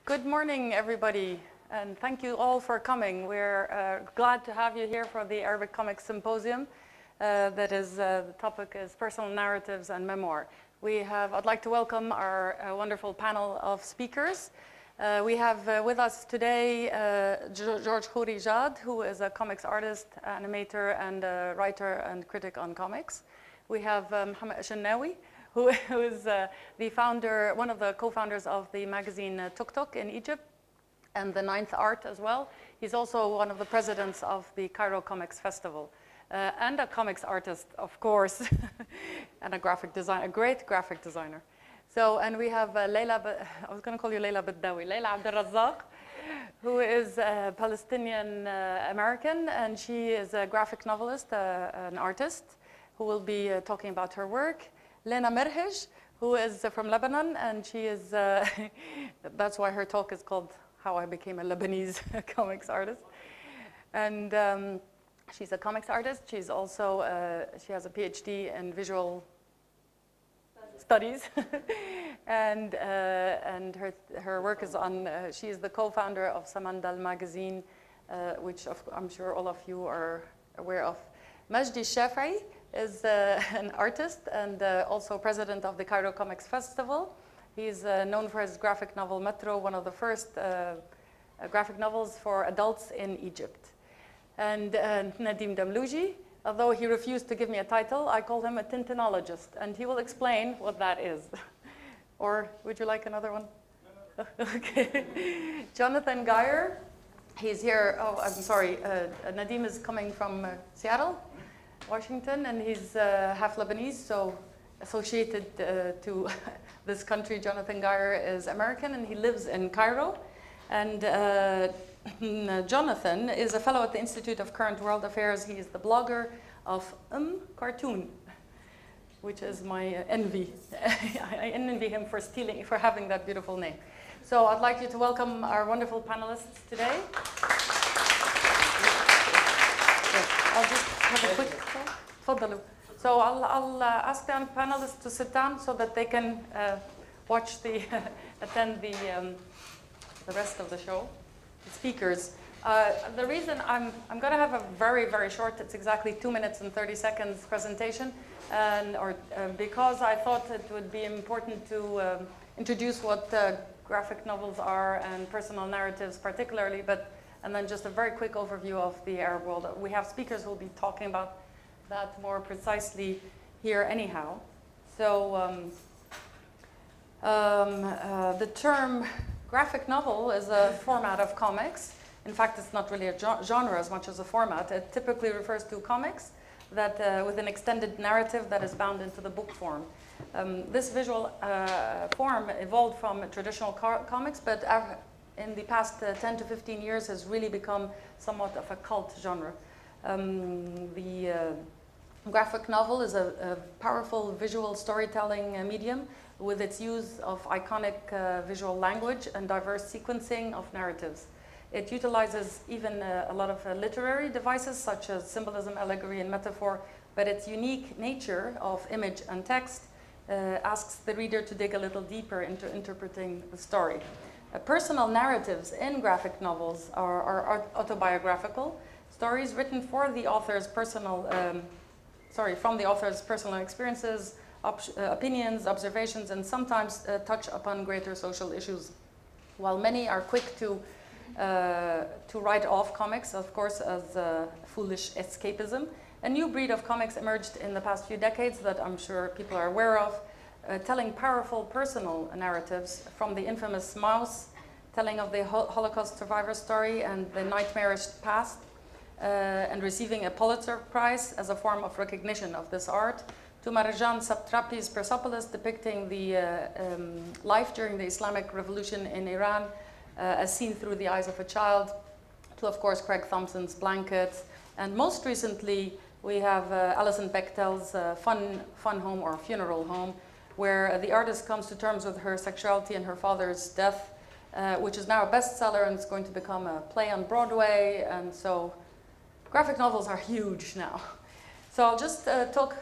Good morning, everybody, and thank you all for coming. We're glad to have you here for the Arabic Comics Symposium. The topic is personal narratives and memoir. I'd like to welcome our wonderful panel of speakers. We have with us today George Khoury Jad, who is a comics artist, animator, and writer and critic on comics. We have Mohamed Shennawi, who is the founder, one of the co-founders of the magazine Tuk Tuk in Egypt, and the Ninth Art as well. He's also one of the presidents of the Cairo Comics Festival, and a comics artist, of course, and a graphic designer, a great graphic designer. So, and we have Leila, I was going to call you Leila Badawi, Leila Abdelrazaq, who is a Palestinian American, and she is a graphic novelist, an artist, who will be talking about her work. Lena Merhej, who is from Lebanon, and she is, that's why her talk is called How I Became a Lebanese Comics Artist. And she's a comics artist. She's also, she has a PhD in visual studies. and her work is on, she is the co-founder of Samandal magazine, which I'm sure all of you are aware of. Majdi Shafii is an artist and also president of the Cairo Comics Festival. He's known for his graphic novel Metro, one of the first graphic novels for adults in Egypt. And Nadim Damlouji, although he refused to give me a title, I call him a Tintinologist, and he will explain what that is. Or would you like another one? No. Okay. Jonathan Geyer, he's here, oh, I'm sorry, Nadim is coming from Seattle, Washington, and he's half Lebanese, so associated to this country. Jonathan Geyer is American, and he lives in Cairo. And Jonathan is a fellow at the Institute of Current World Affairs. He is the blogger of Cartoon, which is my envy. I envy him for having that beautiful name. So I'd like you to welcome our wonderful panelists today. I'll just have a quick talk. So I'll ask the panelists to sit down so that they can watch attend the rest of the show, the speakers. The reason I'm going to have a very, very short, it's exactly 2 minutes and 30 seconds presentation, because I thought it would be important to introduce what graphic novels are and personal narratives particularly, and then just a very quick overview of the Arab world. We have speakers who will be talking about that more precisely here anyhow. So the term graphic novel is a format of comics. In fact, it's not really a genre as much as a format. It typically refers to comics that with an extended narrative that is bound into the book form. This visual form evolved from traditional comics, but in the past 10 to 15 years has really become somewhat of a cult genre. The graphic novel is a powerful visual storytelling medium with its use of iconic visual language and diverse sequencing of narratives. It utilizes even a lot of literary devices such as symbolism, allegory, and metaphor, but its unique nature of image and text asks the reader to dig a little deeper into interpreting the story. Personal narratives in graphic novels are autobiographical stories written for the author's personal, from the author's personal experiences, opinions, observations, and sometimes touch upon greater social issues. While many are quick to write off comics, of course, as foolish escapism, a new breed of comics emerged in the past few decades that I'm sure people are aware of, telling powerful personal narratives, from the infamous Mouse, telling of the Holocaust survivor story and the nightmarish past, and receiving a Pulitzer Prize as a form of recognition of this art, to Marjan Satrapi's Persepolis, depicting the life during the Islamic Revolution in Iran as seen through the eyes of a child, to, of course, Craig Thompson's Blankets, and most recently we have Alison Bechtel's Fun Home or Funeral Home, where the artist comes to terms with her sexuality and her father's death, which is now a bestseller and it's going to become a play on Broadway, and so graphic novels are huge now. So I'll just talk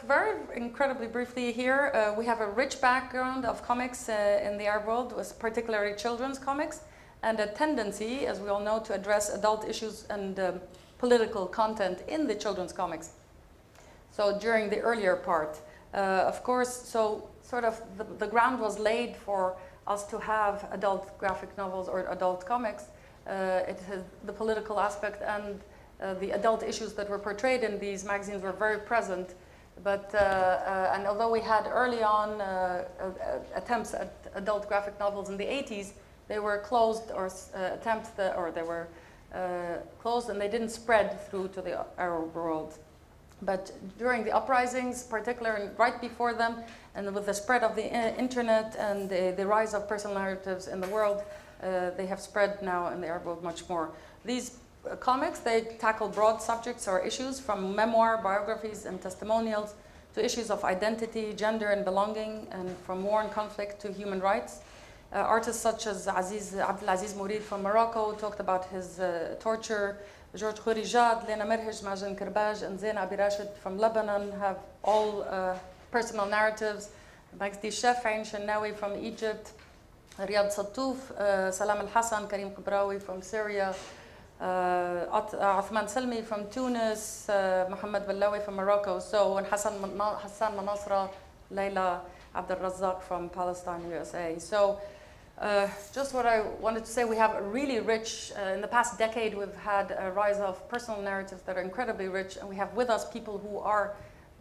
incredibly briefly here. We have a rich background of comics in the Arab world, particularly children's comics. and a tendency, as we all know, to address adult issues and political content in the children's comics. So during the earlier part, of course, so sort of the ground was laid for us to have adult graphic novels or adult comics. It has the political aspect and the adult issues that were portrayed in these magazines were very present. But, and although we had early on attempts at adult graphic novels in the 80s, they were closed or they were closed and they didn't spread through to the Arab world. But during the uprisings, particularly right before them, and with the spread of the internet and the rise of personal narratives in the world, they have spread now in the Arab world much more. These comics, they tackle broad subjects or issues from memoir, biographies, and testimonials to issues of identity, gender, and belonging, and from war and conflict to human rights. Artists such as Abdelaziz Mourid from Morocco talked about his torture. George Khourijat, Lena Merhej, Majan Kirbaj, and Zain Abi Rashid from Lebanon have all personal narratives. Magdi Shef, Ain Shenawi from Egypt, Riyad Sattouf, Salam Al-Hassan, Karim Qabrawi from Syria, Uthman Salmi from Tunis, Mohammed Ballawi from Morocco, so, and Hassan Manasra, Layla Abdel Razzaq from Palestine, USA. So, just what I wanted to say, we have a really rich, in the past decade, we've had a rise of personal narratives that are incredibly rich, and we have with us people who are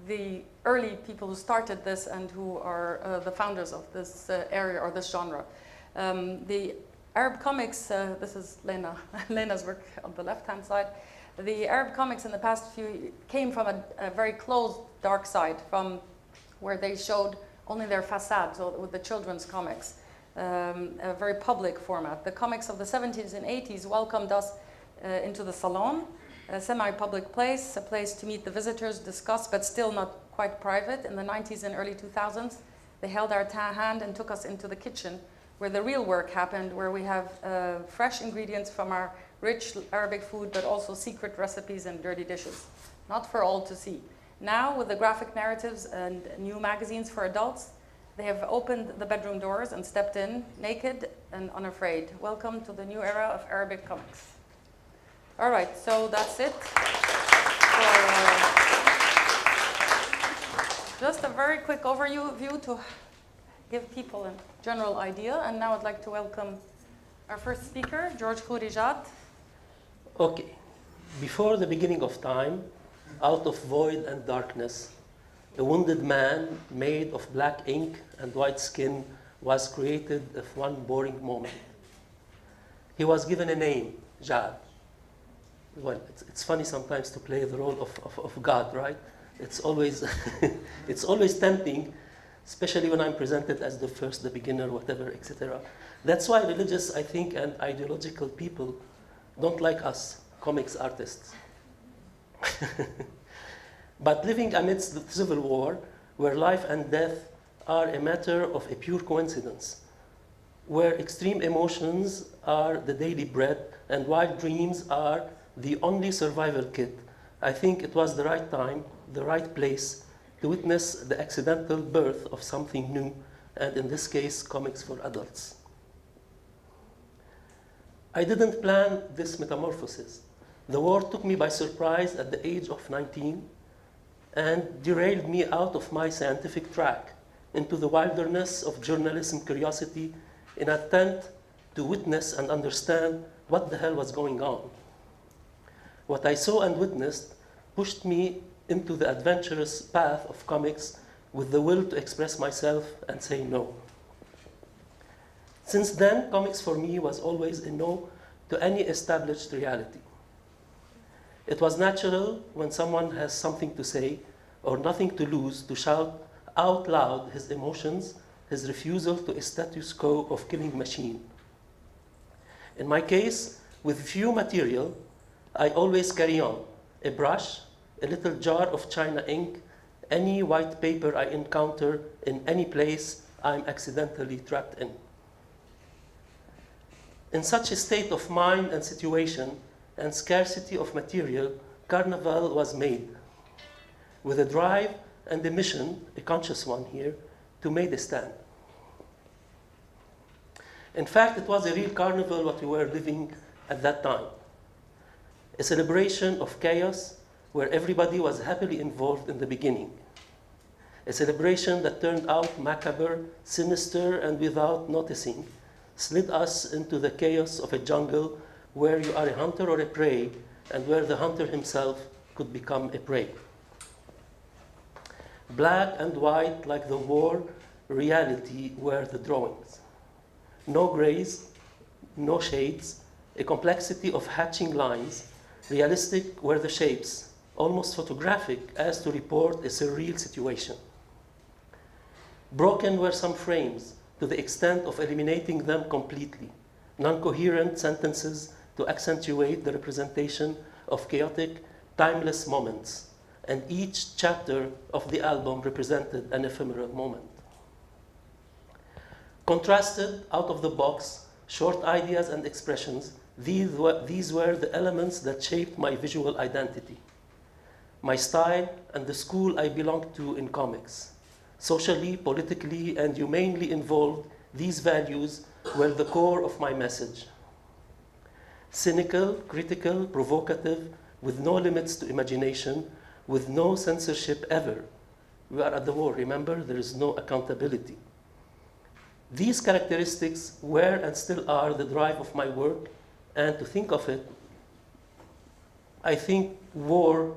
the early people who started this and who are the founders of this area or this genre. The Arab comics, this is Lena, Lena's work on the left-hand side. The Arab comics in the past few came from a very closed dark side, from where they showed only their facade, so with the children's comics. A very public format. The comics of the 70s and 80s welcomed us into the salon, a semi-public place, a place to meet the visitors, discuss, but still not quite private. In the 90s and early 2000s, they held our hand and took us into the kitchen, where the real work happened, where we have fresh ingredients from our rich Arabic food, but also secret recipes and dirty dishes, not for all to see. Now, with the graphic narratives and new magazines for adults, they have opened the bedroom doors and stepped in, naked and unafraid. Welcome to the new era of Arabic comics. All right, so that's it. Just a very quick overview to give people a general idea. And now I'd like to welcome our first speaker, George Khourijat. Okay. Before the beginning of time, out of void and darkness, a wounded man made of black ink and white skin was created of one boring moment. He was given a name, Jad. Well, it's funny sometimes to play the role of God, right? It's always, it's always tempting, especially when I'm presented as the first, the beginner, whatever, etc. That's why religious, I think, and ideological people don't like us, comics artists. But living amidst the civil war, where life and death are a matter of a pure coincidence, where extreme emotions are the daily bread and wild dreams are the only survival kit, I think it was the right time, the right place to witness the accidental birth of something new, and in this case, comics for adults. I didn't plan this metamorphosis. The war took me by surprise at the age of 19 and derailed me out of my scientific track into the wilderness of journalism curiosity in an attempt to witness and understand what the hell was going on. What I saw and witnessed pushed me into the adventurous path of comics with the will to express myself and say no. Since then, comics for me was always a no to any established reality. It was natural when someone has something to say or nothing to lose to shout out loud his emotions, his refusal to a status quo of killing machine. In my case, with few material, I always carry on a brush, a little jar of China ink, any white paper I encounter in any place I'm accidentally trapped in. In such a state of mind and situation and scarcity of material, Carnival was made, with a drive and a mission, a conscious one here, to make a stand. In fact, it was a real carnival what we were living at that time. A celebration of chaos where everybody was happily involved in the beginning. A celebration that turned out macabre, sinister, and without noticing, slid us into the chaos of a jungle where you are a hunter or a prey, and where the hunter himself could become a prey. Black and white, like the war, reality were the drawings. No grays, no shades, a complexity of hatching lines. Realistic were the shapes, almost photographic as to report a surreal situation. Broken were some frames to the extent of eliminating them completely, non-coherent sentences to accentuate the representation of chaotic, timeless moments, and each chapter of the album represented an ephemeral moment. Contrasted, out of the box, short ideas and expressions, these were the elements that shaped my visual identity, my style, and the school I belonged to in comics. Socially, politically, and humanely involved, these values were the core of my message. Cynical, critical, provocative, with no limits to imagination, with no censorship ever. We are at the war, remember? There is no accountability. These characteristics were and still are the drive of my work, and to think of it, I think war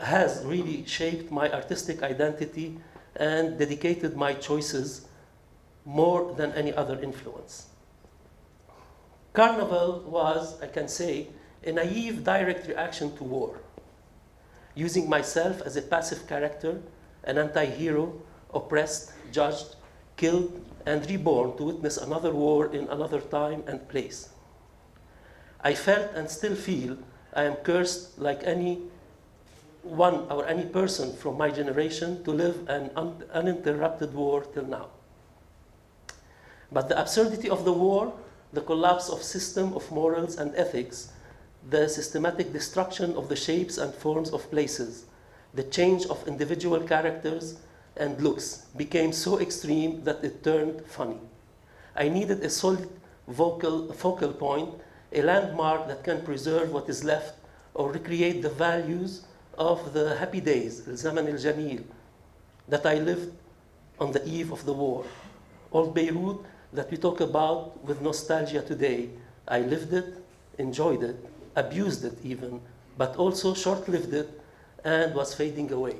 has really shaped my artistic identity and dedicated my choices more than any other influence. Carnival was, I can say, a naive direct reaction to war, using myself as a passive character, an anti-hero, oppressed, judged, killed, and reborn to witness another war in another time and place. I felt and still feel I am cursed like any one or any person from my generation to live an uninterrupted war till now. But the absurdity of the war, the collapse of system of morals and ethics, the systematic destruction of the shapes and forms of places, the change of individual characters and looks became so extreme that it turned funny. I needed a solid focal point, a landmark that can preserve what is left or recreate the values of the happy days, al-zaman al-jamil, that I lived on the eve of the war. Old Beirut that we talk about with nostalgia today, I lived it, enjoyed it, abused it even, but also short-lived it and was fading away.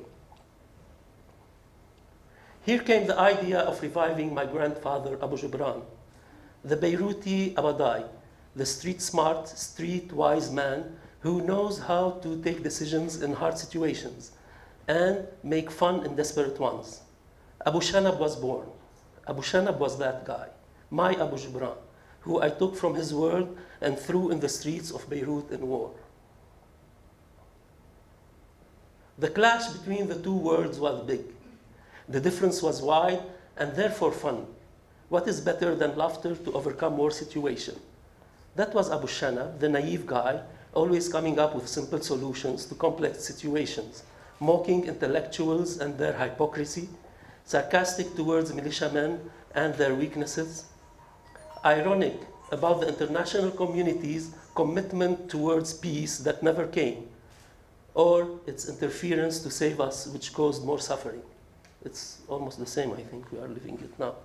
Here came the idea of reviving my grandfather, Abu Jubran, the Beiruti Abadai, the street-smart, street-wise man who knows how to take decisions in hard situations and make fun in desperate ones. Abu Shanab was born. Abu Shanab was that guy, my Abu Jubran, who I took from his world and threw in the streets of Beirut in war. The clash between the two worlds was big. The difference was wide and therefore funny. What is better than laughter to overcome war situation? That was Abu Shanab, the naive guy, always coming up with simple solutions to complex situations, mocking intellectuals and their hypocrisy, sarcastic towards militiamen and their weaknesses, ironic about the international community's commitment towards peace that never came, or its interference to save us, which caused more suffering. It's almost the same, I think, we are living it now.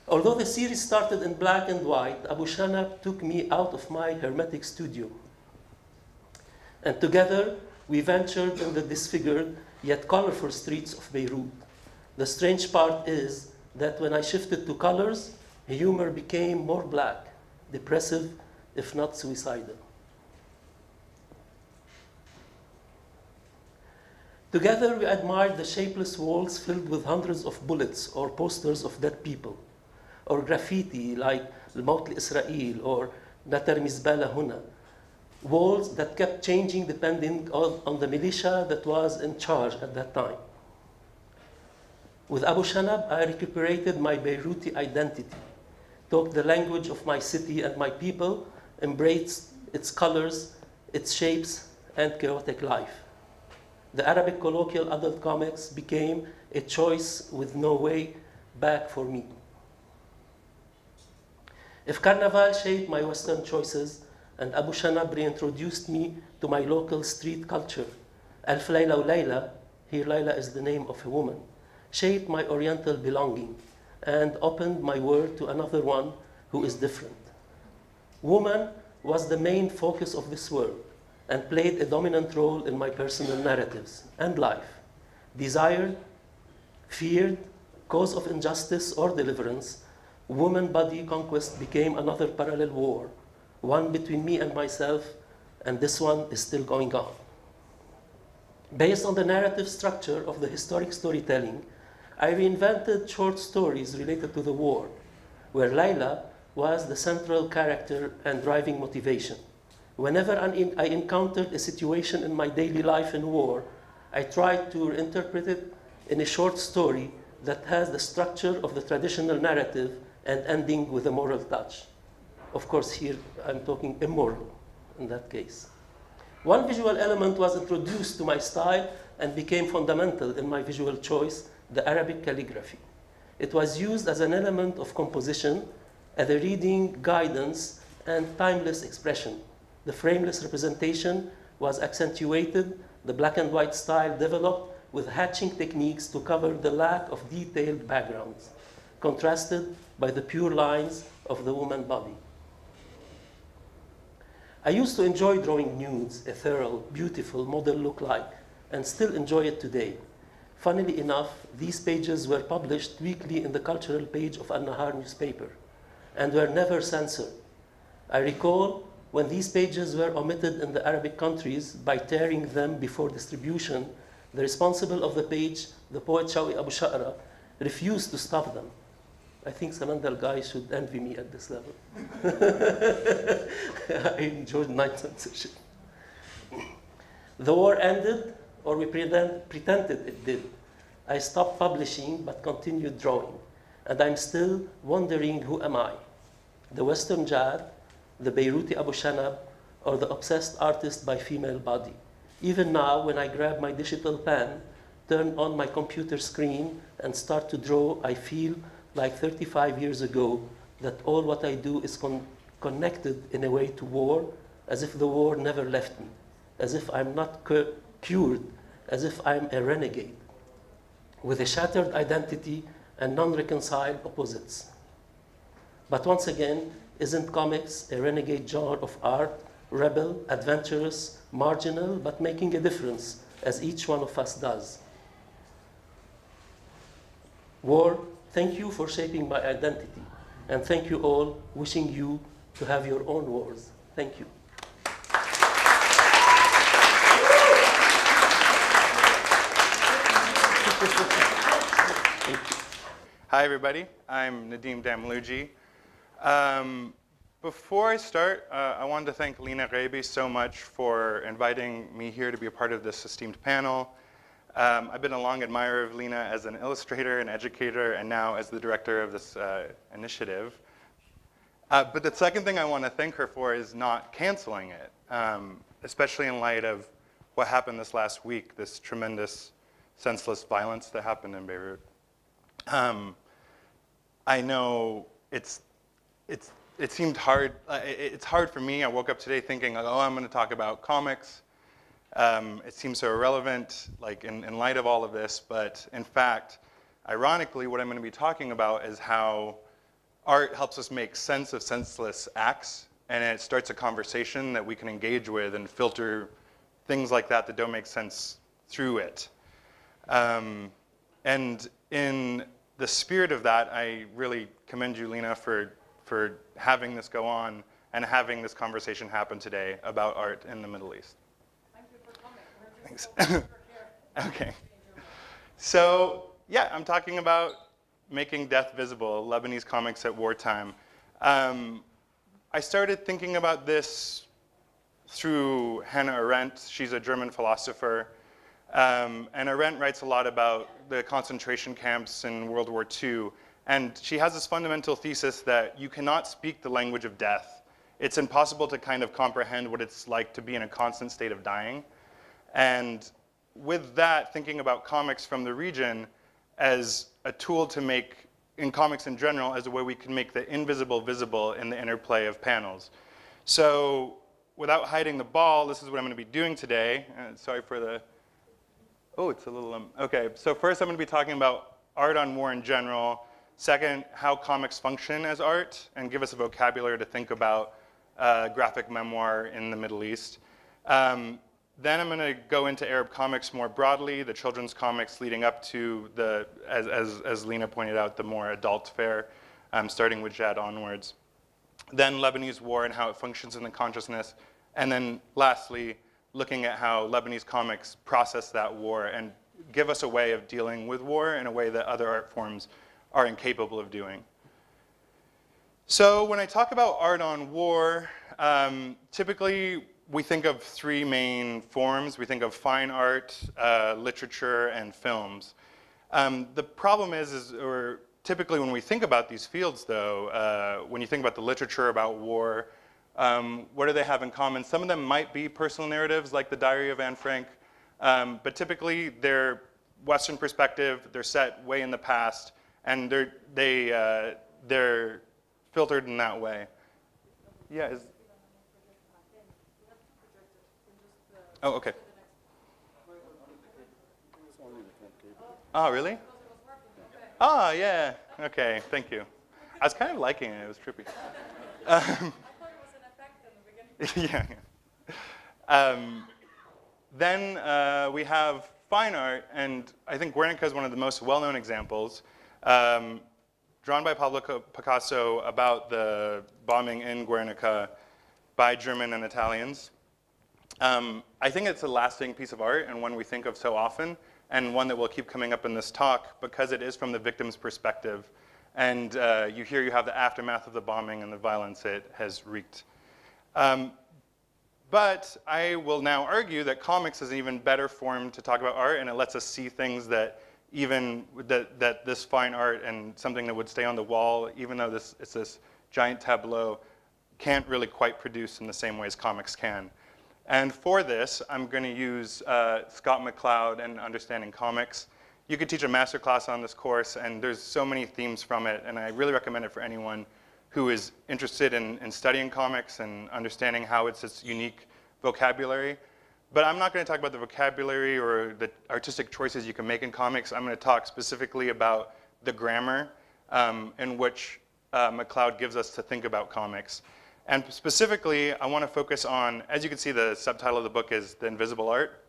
Although the series started in black and white, Abu Shanab took me out of my hermetic studio. And together, we ventured in the disfigured yet colorful streets of Beirut. The strange part is that when I shifted to colors, humor became more black, depressive, if not suicidal. Together, we admired the shapeless walls filled with hundreds of bullets or posters of dead people, or graffiti like Al-Maut Israel or Natar Mizbala Huna, walls that kept changing depending on the militia that was in charge at that time. With Abu Shanab, I recuperated my Beiruti identity, talked the language of my city and my people, embraced its colors, its shapes, and chaotic life. The Arabic colloquial adult comics became a choice with no way back for me. If Carnival shaped my Western choices and Abu Shanab reintroduced me to my local street culture, Alf Layla wa Layla, here Layla is the name of a woman, shaped my Oriental belonging and opened my world to another one who is different. Woman was the main focus of this world and played a dominant role in my personal narratives and life. Desired, feared, cause of injustice or deliverance, woman body conquest became another parallel war, one between me and myself, and this one is still going on. Based on the narrative structure of the historic storytelling, I reinvented short stories related to the war, where Layla was the central character and driving motivation. Whenever I encountered a situation in my daily life in war, I tried to interpret it in a short story that has the structure of the traditional narrative and ending with a moral touch. Of course, here I'm talking immoral in that case. One visual element was introduced to my style and became fundamental in my visual choice, the Arabic calligraphy. It was used as an element of composition, as a reading, guidance, and timeless expression. The frameless representation was accentuated, the black and white style developed with hatching techniques to cover the lack of detailed backgrounds, contrasted by the pure lines of the woman body. I used to enjoy drawing nudes, ethereal, beautiful model look-like, and still enjoy it today. Funnily enough, these pages were published weekly in the cultural page of An-Nahar newspaper and were never censored. I recall when these pages were omitted in the Arabic countries by tearing them before distribution, the responsible of the page, the poet Shawi Abu Sha'ra, refused to stop them. I think Samandal guys should envy me at this level. I enjoyed night censorship. The war ended, or we pretended it did. I stopped publishing but continued drawing. And I'm still wondering, who am I? The Western Jad, the Beiruti Abu Shanab, or the obsessed artist by female body? Even now, when I grab my digital pen, turn on my computer screen, and start to draw, I feel like 35 years ago, that all what I do is connected in a way to war, as if the war never left me, as if I'm not cured, as if I'm a renegade, with a shattered identity and non-reconciled opposites. But once again, isn't comics a renegade genre of art, rebel, adventurous, marginal, but making a difference, as each one of us does? War, thank you for shaping my identity. And thank you all, wishing you to have your own wars. Thank you. Hi, everybody. I'm Nadim Damlouji. Before I start, I wanted to thank Lina Reibi so much for inviting me here to be a part of this esteemed panel. I've been a long admirer of Lina as an illustrator and educator, and now as the director of this initiative. But the second thing I want to thank her for is not canceling it, especially in light of what happened this last week, this tremendous senseless violence that happened in Beirut. I know it seemed hard. It's hard for me. I woke up today thinking, oh, I'm going to talk about comics. It seems so irrelevant, like in light of all of this. But in fact, ironically, what I'm going to be talking about is how art helps us make sense of senseless acts, and it starts a conversation that we can engage with and filter things like that that don't make sense through it. And in the spirit of that, I really commend you, Lina, for having this go on and having this conversation happen today about art in the Middle East. Thank you for coming. Thanks. Okay. So, yeah, I'm talking about making death visible, Lebanese comics at wartime. I started thinking about this through Hannah Arendt. She's a German philosopher. And Arendt writes a lot about the concentration camps in World War II. And she has this fundamental thesis that you cannot speak the language of death. It's impossible to kind of comprehend what it's like to be in a constant state of dying. And with that, thinking about comics from the region as a tool to make in comics in general as a way we can make the invisible visible in the interplay of panels. So without hiding the ball, this is what I'm going to be doing today. Sorry for the, oh, it's a little, okay. So first I'm going to be talking about art on war in general. Second, how comics function as art, and give us a vocabulary to think about graphic memoir in the Middle East. Then I'm going to go into Arab comics more broadly, the children's comics leading up to the, as Lena pointed out, the more adult fare, starting with Jad onwards. Then Lebanese war and how it functions in the consciousness. And then lastly, looking at how Lebanese comics process that war and give us a way of dealing with war in a way that other art forms are incapable of doing. So when I talk about art on war, typically we think of three main forms. We think of fine art, literature, and films. The problem is or typically when we think about these fields, though, when you think about the literature about war, what do they have in common? Some of them might be personal narratives, like the Diary of Anne Frank, but typically they're Western perspective, they're set way in the past, and they're filtered in that way. Yeah. Oh, okay. Oh, really? Oh, yeah. Okay, thank you. I was kind of liking it. It was trippy. I thought it was an effect in the beginning. Yeah. Then we have fine art, and I think Guernica is one of the most well-known examples, drawn by Pablo Picasso about the bombing in Guernica by German and Italians. I think it's a lasting piece of art and one we think of so often, and one that will keep coming up in this talk because it is from the victim's perspective. And you have the aftermath of the bombing and the violence it has wreaked. But I will now argue that comics is an even better form to talk about art, and it lets us see things that even that this fine art and something that would stay on the wall, even though it's this giant tableau, can't really quite produce in the same way as comics can. And for this, I'm going to use Scott McCloud and Understanding Comics. You could teach a master class on this course, and there's so many themes from it, and I really recommend it for anyone who is interested in studying comics and understanding how it's this unique vocabulary. But I'm not going to talk about the vocabulary or the artistic choices you can make in comics. I'm going to talk specifically about the grammar in which McCloud gives us to think about comics. And specifically, I want to focus on, as you can see, the subtitle of the book is The Invisible Art.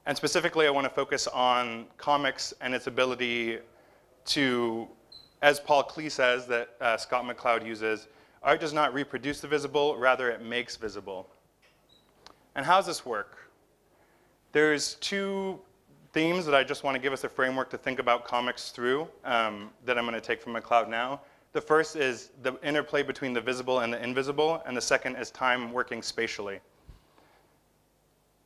And specifically, I want to focus on comics and its ability to, as Paul Klee says, that Scott McCloud uses, art does not reproduce the visible, rather it makes visible. And how does this work? There's two themes that I just want to give us a framework to think about comics through that I'm going to take from McCloud now. The first is the interplay between the visible and the invisible, and the second is time working spatially.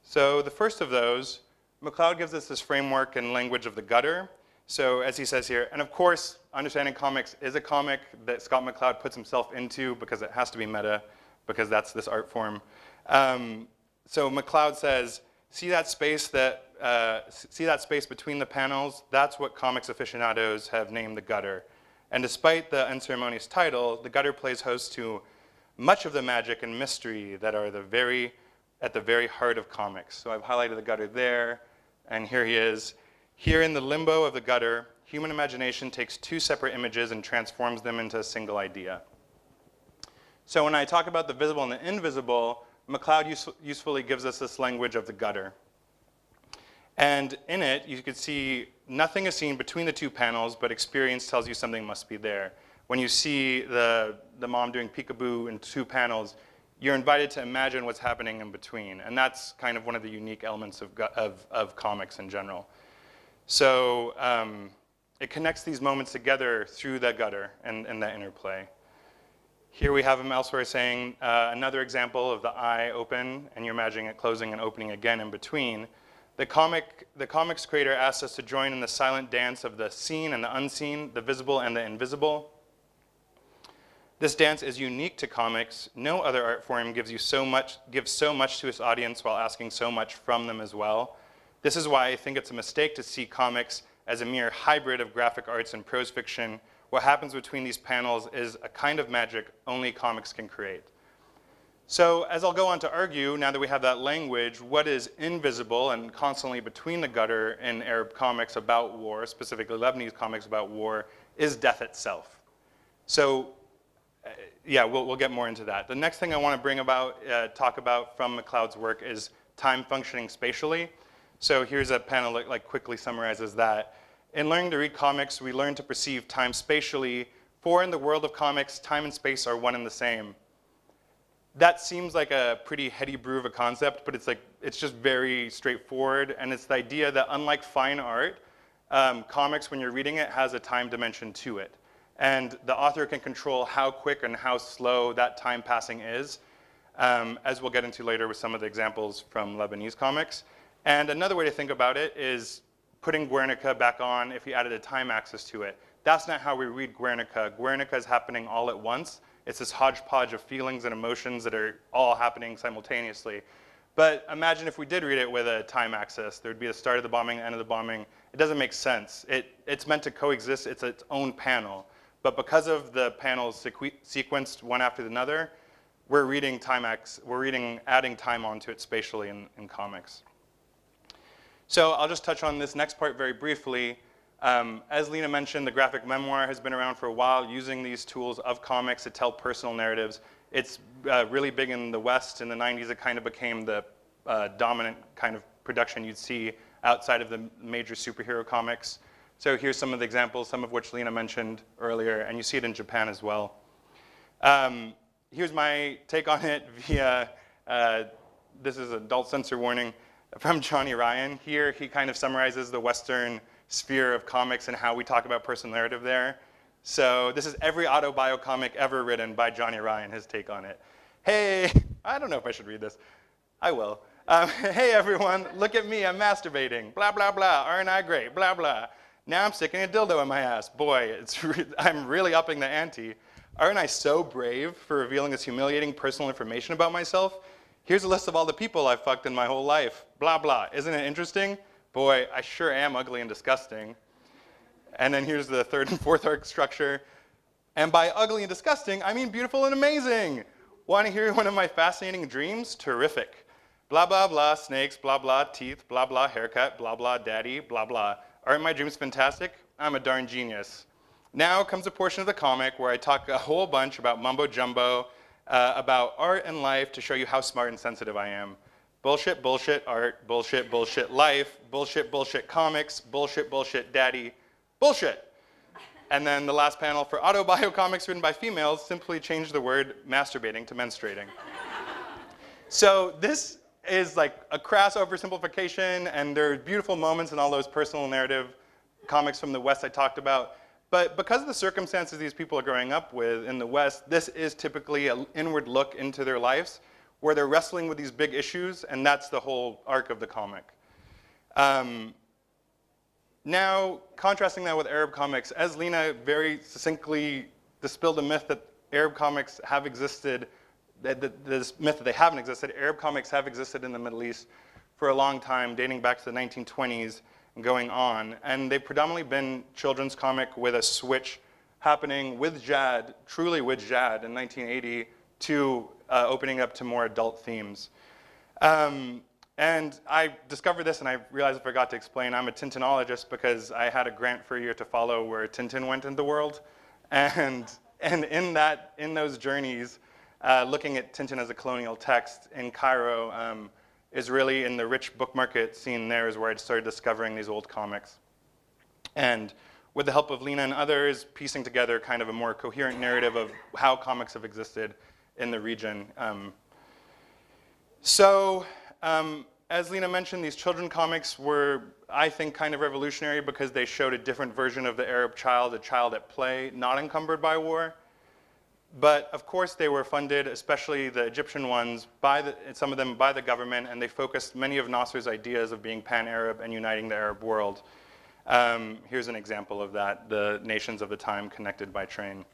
So the first of those, McCloud gives us this framework and language of the gutter. So as he says here, and of course, Understanding Comics is a comic that Scott McCloud puts himself into because it has to be meta, because that's this art form. So McCloud says, see that space between the panels? That's what comics aficionados have named the gutter. And despite the unceremonious title, the gutter plays host to much of the magic and mystery that are at the very heart of comics. So I've highlighted the gutter there, and here he is. Here in the limbo of the gutter, human imagination takes two separate images and transforms them into a single idea. So when I talk about the visible and the invisible, McCloud usefully gives us this language of the gutter. And in it, you could see nothing is seen between the two panels, but experience tells you something must be there. When you see the mom doing peekaboo in two panels, you're invited to imagine what's happening in between. And that's kind of one of the unique elements of comics in general. So it connects these moments together through that gutter and that interplay. Here we have him elsewhere saying another example of the eye open, and you're imagining it closing and opening again in between. The comics creator asks us to join in the silent dance of the seen and the unseen, the visible and the invisible. This dance is unique to comics. No other art form gives so much to its audience while asking so much from them as well. This is why I think it's a mistake to see comics as a mere hybrid of graphic arts and prose fiction, what happens between these panels is a kind of magic only comics can create. So as I'll go on to argue, now that we have that language, what is invisible and constantly between the gutter in Arab comics about war, specifically Lebanese comics about war, is death itself. So yeah, we'll get more into that. The next thing I want to bring about, talk about from McLeod's work is time functioning spatially. So here's a panel that like quickly summarizes that. In learning to read comics, we learn to perceive time spatially, for in the world of comics, time and space are one and the same. That seems like a pretty heady brew of a concept, but it's just very straightforward, and it's the idea that unlike fine art, comics, when you're reading it, has a time dimension to it. And the author can control how quick and how slow that time passing is, as we'll get into later with some of the examples from Lebanese comics. And another way to think about it is putting Guernica back on if you added a time axis to it. That's not how we read Guernica. Guernica is happening all at once. It's this hodgepodge of feelings and emotions that are all happening simultaneously. But imagine if we did read it with a time axis. There would be the start of the bombing, end of the bombing. It doesn't make sense. It's meant to coexist. It's its own panel. But because of the panels sequenced one after another, we're reading adding time onto it spatially in comics. So I'll just touch on this next part very briefly. As Lena mentioned, the graphic memoir has been around for a while, using these tools of comics to tell personal narratives. It's really big in the West. In the 90s, it kind of became the dominant kind of production you'd see outside of the major superhero comics. So here's some of the examples, some of which Lena mentioned earlier, and you see it in Japan as well. Here's my take on it via, this is adult censor warning, from Johnny Ryan. Here, he kind of summarizes the Western sphere of comics and how we talk about personal narrative there. So this is every autobio comic ever written by Johnny Ryan, his take on it. Hey, I don't know if I should read this. I will. Hey everyone, look at me, I'm masturbating. Blah, blah, blah, aren't I great? Blah, blah. Now I'm sticking a dildo in my ass. Boy, I'm really upping the ante. Aren't I so brave for revealing this humiliating personal information about myself? Here's a list of all the people I've fucked in my whole life. Blah, blah. Isn't it interesting? Boy, I sure am ugly and disgusting. And then here's the third and fourth arc structure. And by ugly and disgusting, I mean beautiful and amazing. Want to hear one of my fascinating dreams? Terrific. Blah, blah, blah, snakes, blah, blah, teeth, blah, blah, haircut, blah, blah, daddy, blah, blah. Aren't my dreams fantastic? I'm a darn genius. Now comes a portion of the comic where I talk a whole bunch about mumbo jumbo, about art and life to show you how smart and sensitive I am. Bullshit, bullshit, art, bullshit, bullshit, life, bullshit, bullshit, comics, bullshit, bullshit, daddy, bullshit. And then the last panel for autobio comics written by females simply changed the word masturbating to menstruating. So this is like a crass oversimplification, and there are beautiful moments in all those personal narrative comics from the West I talked about. But because of the circumstances these people are growing up with in the West, this is typically an inward look into their lives where they're wrestling with these big issues, and that's the whole arc of the comic. Now, contrasting that with Arab comics, as Lena very succinctly dispelled the myth that Arab comics have existed, this myth that they haven't existed, Arab comics have existed in the Middle East for a long time, dating back to the 1920s and going on. And they've predominantly been children's comic with a switch happening with Jad, truly with Jad in 1980, to opening up to more adult themes. And I discovered this, and I realized I forgot to explain, I'm a Tintinologist because I had a grant for a year to follow where Tintin went in the world. And in those journeys, looking at Tintin as a colonial text in Cairo is really, in the rich book market scene there, is where I started discovering these old comics. And with the help of Lena and others, piecing together kind of a more coherent narrative of how comics have existed in the region. As Lena mentioned, these children comics were, I think, kind of revolutionary because they showed a different version of the Arab child, a child at play, not encumbered by war. But of course they were funded, especially the Egyptian ones, some of them by the government, and they focused many of Nasser's ideas of being pan-Arab and uniting the Arab world. Here's an example of that, the nations of the time connected by train.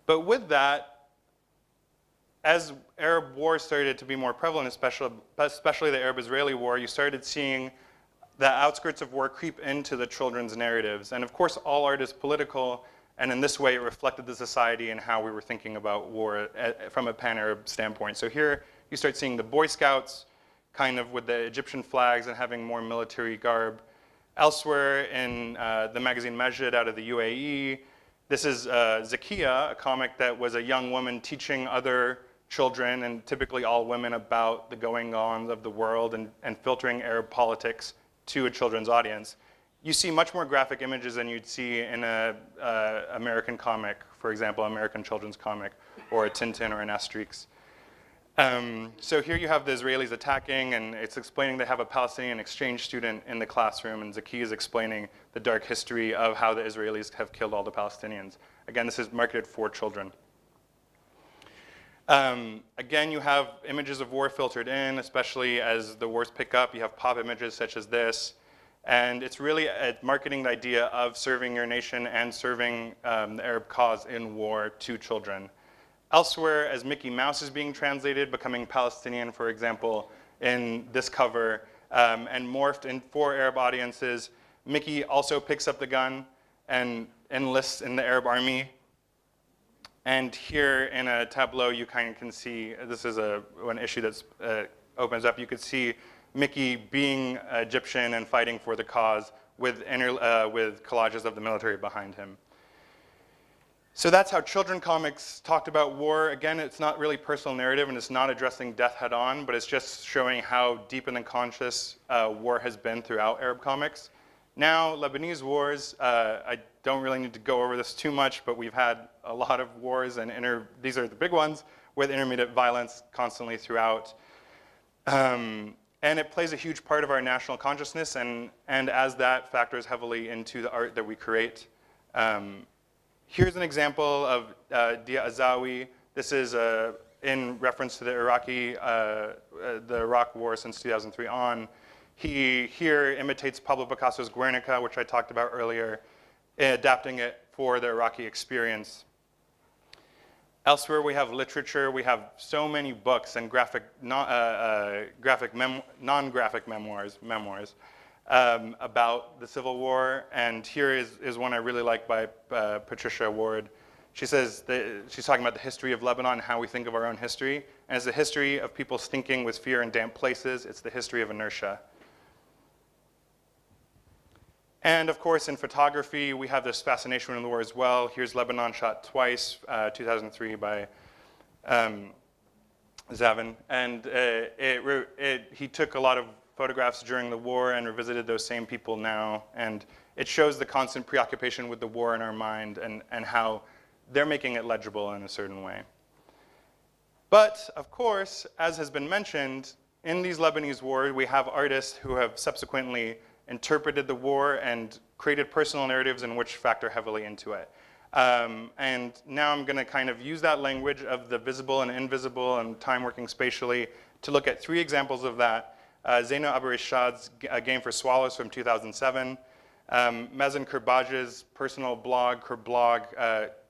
But with that, as Arab war started to be more prevalent, especially the Arab-Israeli war, you started seeing the outskirts of war creep into the children's narratives. And of course, all art is political, and in this way it reflected the society and how we were thinking about war from a pan-Arab standpoint. So here you start seeing the Boy Scouts kind of with the Egyptian flags and having more military garb. Elsewhere in the magazine Majid out of the UAE, this is Zakiya, a comic that was a young woman teaching other children, and typically all women, about the going-on of the world and filtering Arab politics to a children's audience. You see much more graphic images than you'd see in an American comic, for example, American children's comic, or a Tintin or an Asterix. So here you have the Israelis attacking, and it's explaining they have a Palestinian exchange student in the classroom, and Zakiya is explaining the dark history of how the Israelis have killed all the Palestinians. Again, this is marketed for children. Again, you have images of war filtered in, especially as the wars pick up. You have pop images such as this. And it's really marketing the idea of serving your nation and serving the Arab cause in war to children. Elsewhere, as Mickey Mouse is being translated, becoming Palestinian, for example, in this cover, and morphed in for Arab audiences, Mickey also picks up the gun and enlists in the Arab army. And here in a tableau, you kind of can see, this is an issue that opens up, you could see Mickey being Egyptian and fighting for the cause with collages of the military behind him. So that's how children comics talked about war. Again, it's not really personal narrative, and it's not addressing death head on, but it's just showing how deep and unconscious war has been throughout Arab comics. Now, Lebanese wars, I don't really need to go over this too much, but we've had a lot of wars, and these are the big ones, with intermittent violence constantly throughout. And it plays a huge part of our national consciousness, and as that factors heavily into the art that we create. Here's an example of Dia Azawi. This is in reference to the Iraq War since 2003 on. He here imitates Pablo Picasso's Guernica, which I talked about earlier, adapting it for the Iraqi experience. Elsewhere, we have literature. We have so many books and non-graphic memoirs about the Civil War. And here is one I really like by Patricia Ward. She says she's talking about the history of Lebanon, how we think of our own history. And it's the history of people stinking with fear in damp places. It's the history of inertia. And of course, in photography, we have this fascination with the war as well. Here's Lebanon shot twice, 2003 by Zavin. And he took a lot of photographs during the war and revisited those same people now. And it shows the constant preoccupation with the war in our mind and how they're making it legible in a certain way. But of course, as has been mentioned, in these Lebanese wars, we have artists who have subsequently interpreted the war and created personal narratives in which factor heavily into it. And now I'm going to kind of use that language of the visible and invisible and time working spatially to look at 3 examples of that. Zaina Abu Rishad's A Game for Swallows from 2007. Mazen Kerbaj's personal blog, her blog,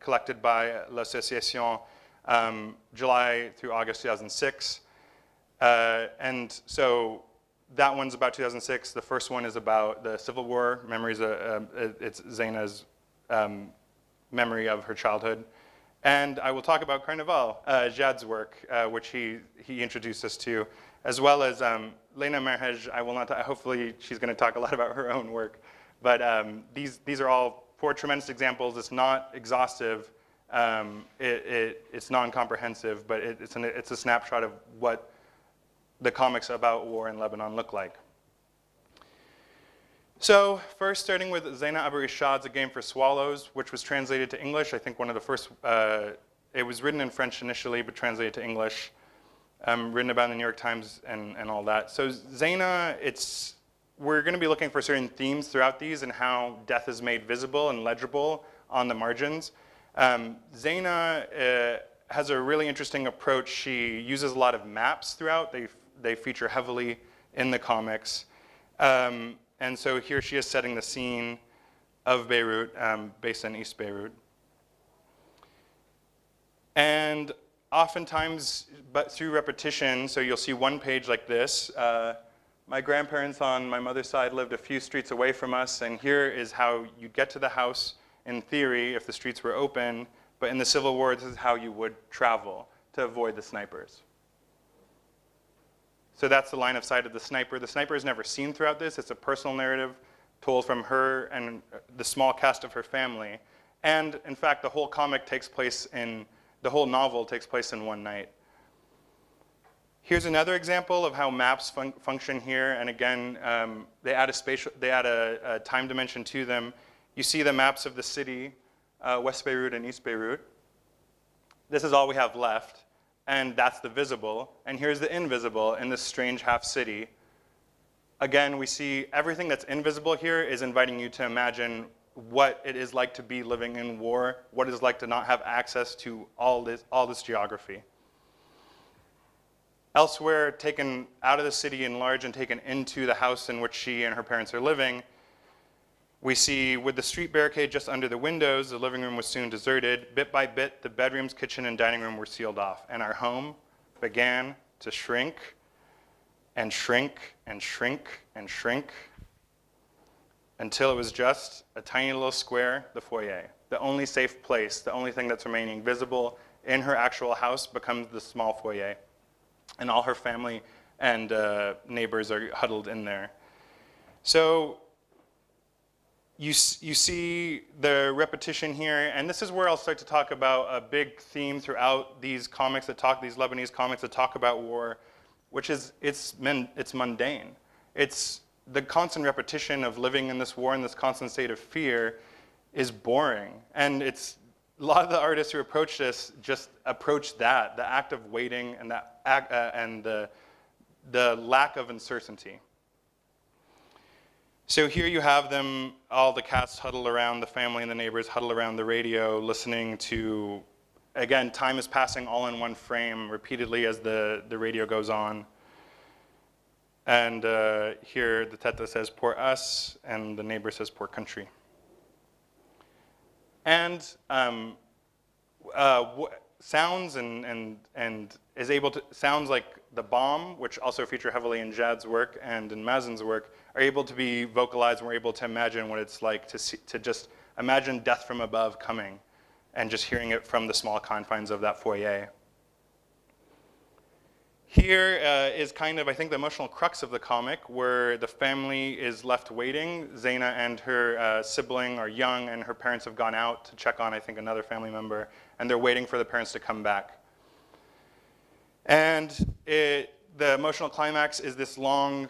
collected by L'Association, July through August 2006. And so that one's about 2006. The first one is about the Civil War. Memories, it's Zaina's memory of her childhood. And I will talk about Carnival, Jad's work, which he introduced us to, as well as Lena Merhej. I will not, hopefully she's going to talk a lot about her own work. But these are all 4 tremendous examples. It's not exhaustive. It's non-comprehensive, but it's a snapshot of what the comics about war in Lebanon look like. So first, starting with Zaina Abu Rishad's A Game for Swallows, which was translated to English. I think one of the first, it was written in French initially, but translated to English, written about in the New York Times and all that. So Zaina, we're going to be looking for certain themes throughout these and how death is made visible and legible on the margins. Zaina has a really interesting approach. She uses a lot of maps throughout. They feature heavily in the comics. And so here she is setting the scene of Beirut, based in East Beirut. And oftentimes, but through repetition, so you'll see one page like this, My grandparents on my mother's side lived a few streets away from us, and here is how you'd get to the house in theory if the streets were open, but in the Civil War, this is how you would travel to avoid the snipers. So that's the line of sight of the sniper. The sniper is never seen throughout this. It's a personal narrative told from her and the small cast of her family. And in fact, the whole novel takes place in one night. Here's another example of how maps function here. And again, they add a time dimension to them. You see the maps of the city, West Beirut and East Beirut. This is all we have left. And that's the visible. And here's the invisible in this strange half city. Again, we see everything that's invisible here is inviting you to imagine what it is like to be living in war, what it is like to not have access to all this geography. Elsewhere, taken out of the city in large and taken into the house in which she and her parents are living, we see with the street barricade just under the windows, the living room was soon deserted. Bit by bit, the bedrooms, kitchen, and dining room were sealed off, and our home began to shrink and shrink and shrink and shrink until it was just a tiny little square, the foyer. The only safe place, the only thing that's remaining visible in her actual house becomes the small foyer. And all her family and neighbors are huddled in there. So you see the repetition here, and this is where I'll start to talk about a big theme throughout these Lebanese comics that talk about war, which is it's mundane. It's the constant repetition of living in this war and this constant state of fear is boring. And a lot of the artists who approach this just approach that, the act of waiting and the lack of uncertainty. So here you have them, all the cast huddle around, the family and the neighbors huddle around the radio, listening to, again, time is passing all in one frame repeatedly as the radio goes on. And here the teta says, "Poor us," and the neighbor says, "Poor country." And sounds sounds like the bomb, which also feature heavily in Jad's work and in Mazen's work, are able to be vocalized, and we're able to imagine what it's like to just imagine death from above coming and just hearing it from the small confines of that foyer. Here is kind of, I think, the emotional crux of the comic, where the family is left waiting. Zaina and her sibling are young, and her parents have gone out to check on, I think, another family member, and they're waiting for the parents to come back. And the emotional climax is this long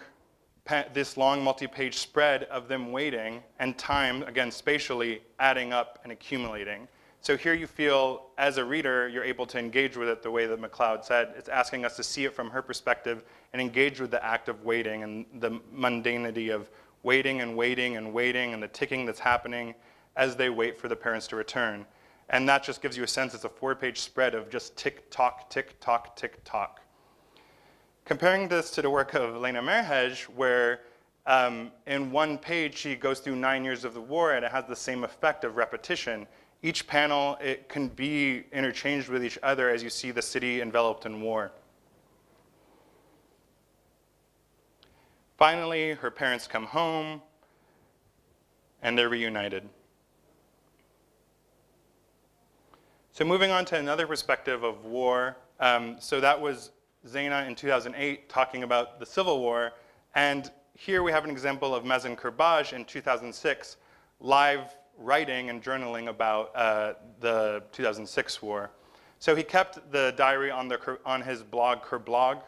multi-page spread of them waiting, and time, again, spatially adding up and accumulating. So here you feel, as a reader, you're able to engage with it the way that MacLeod said. It's asking us to see it from her perspective and engage with the act of waiting and the mundanity of waiting and waiting and waiting and the ticking that's happening as they wait for the parents to return. And that just gives you a sense, it's a 4-page spread of just tick-tock, tick-tock, tick-tock. Comparing this to the work of Elena Merhej, where in one page she goes through 9 years of the war, and it has the same effect of repetition. Each panel, it can be interchanged with each other as you see the city enveloped in war. Finally, her parents come home, and they're reunited. So moving on to another perspective of war. So that was Zaina in 2008 talking about the Civil War. And here we have an example of Mazen Kurbaj in 2006, live writing and journaling about the 2006 war. So he kept the diary on his blog, Kurblog,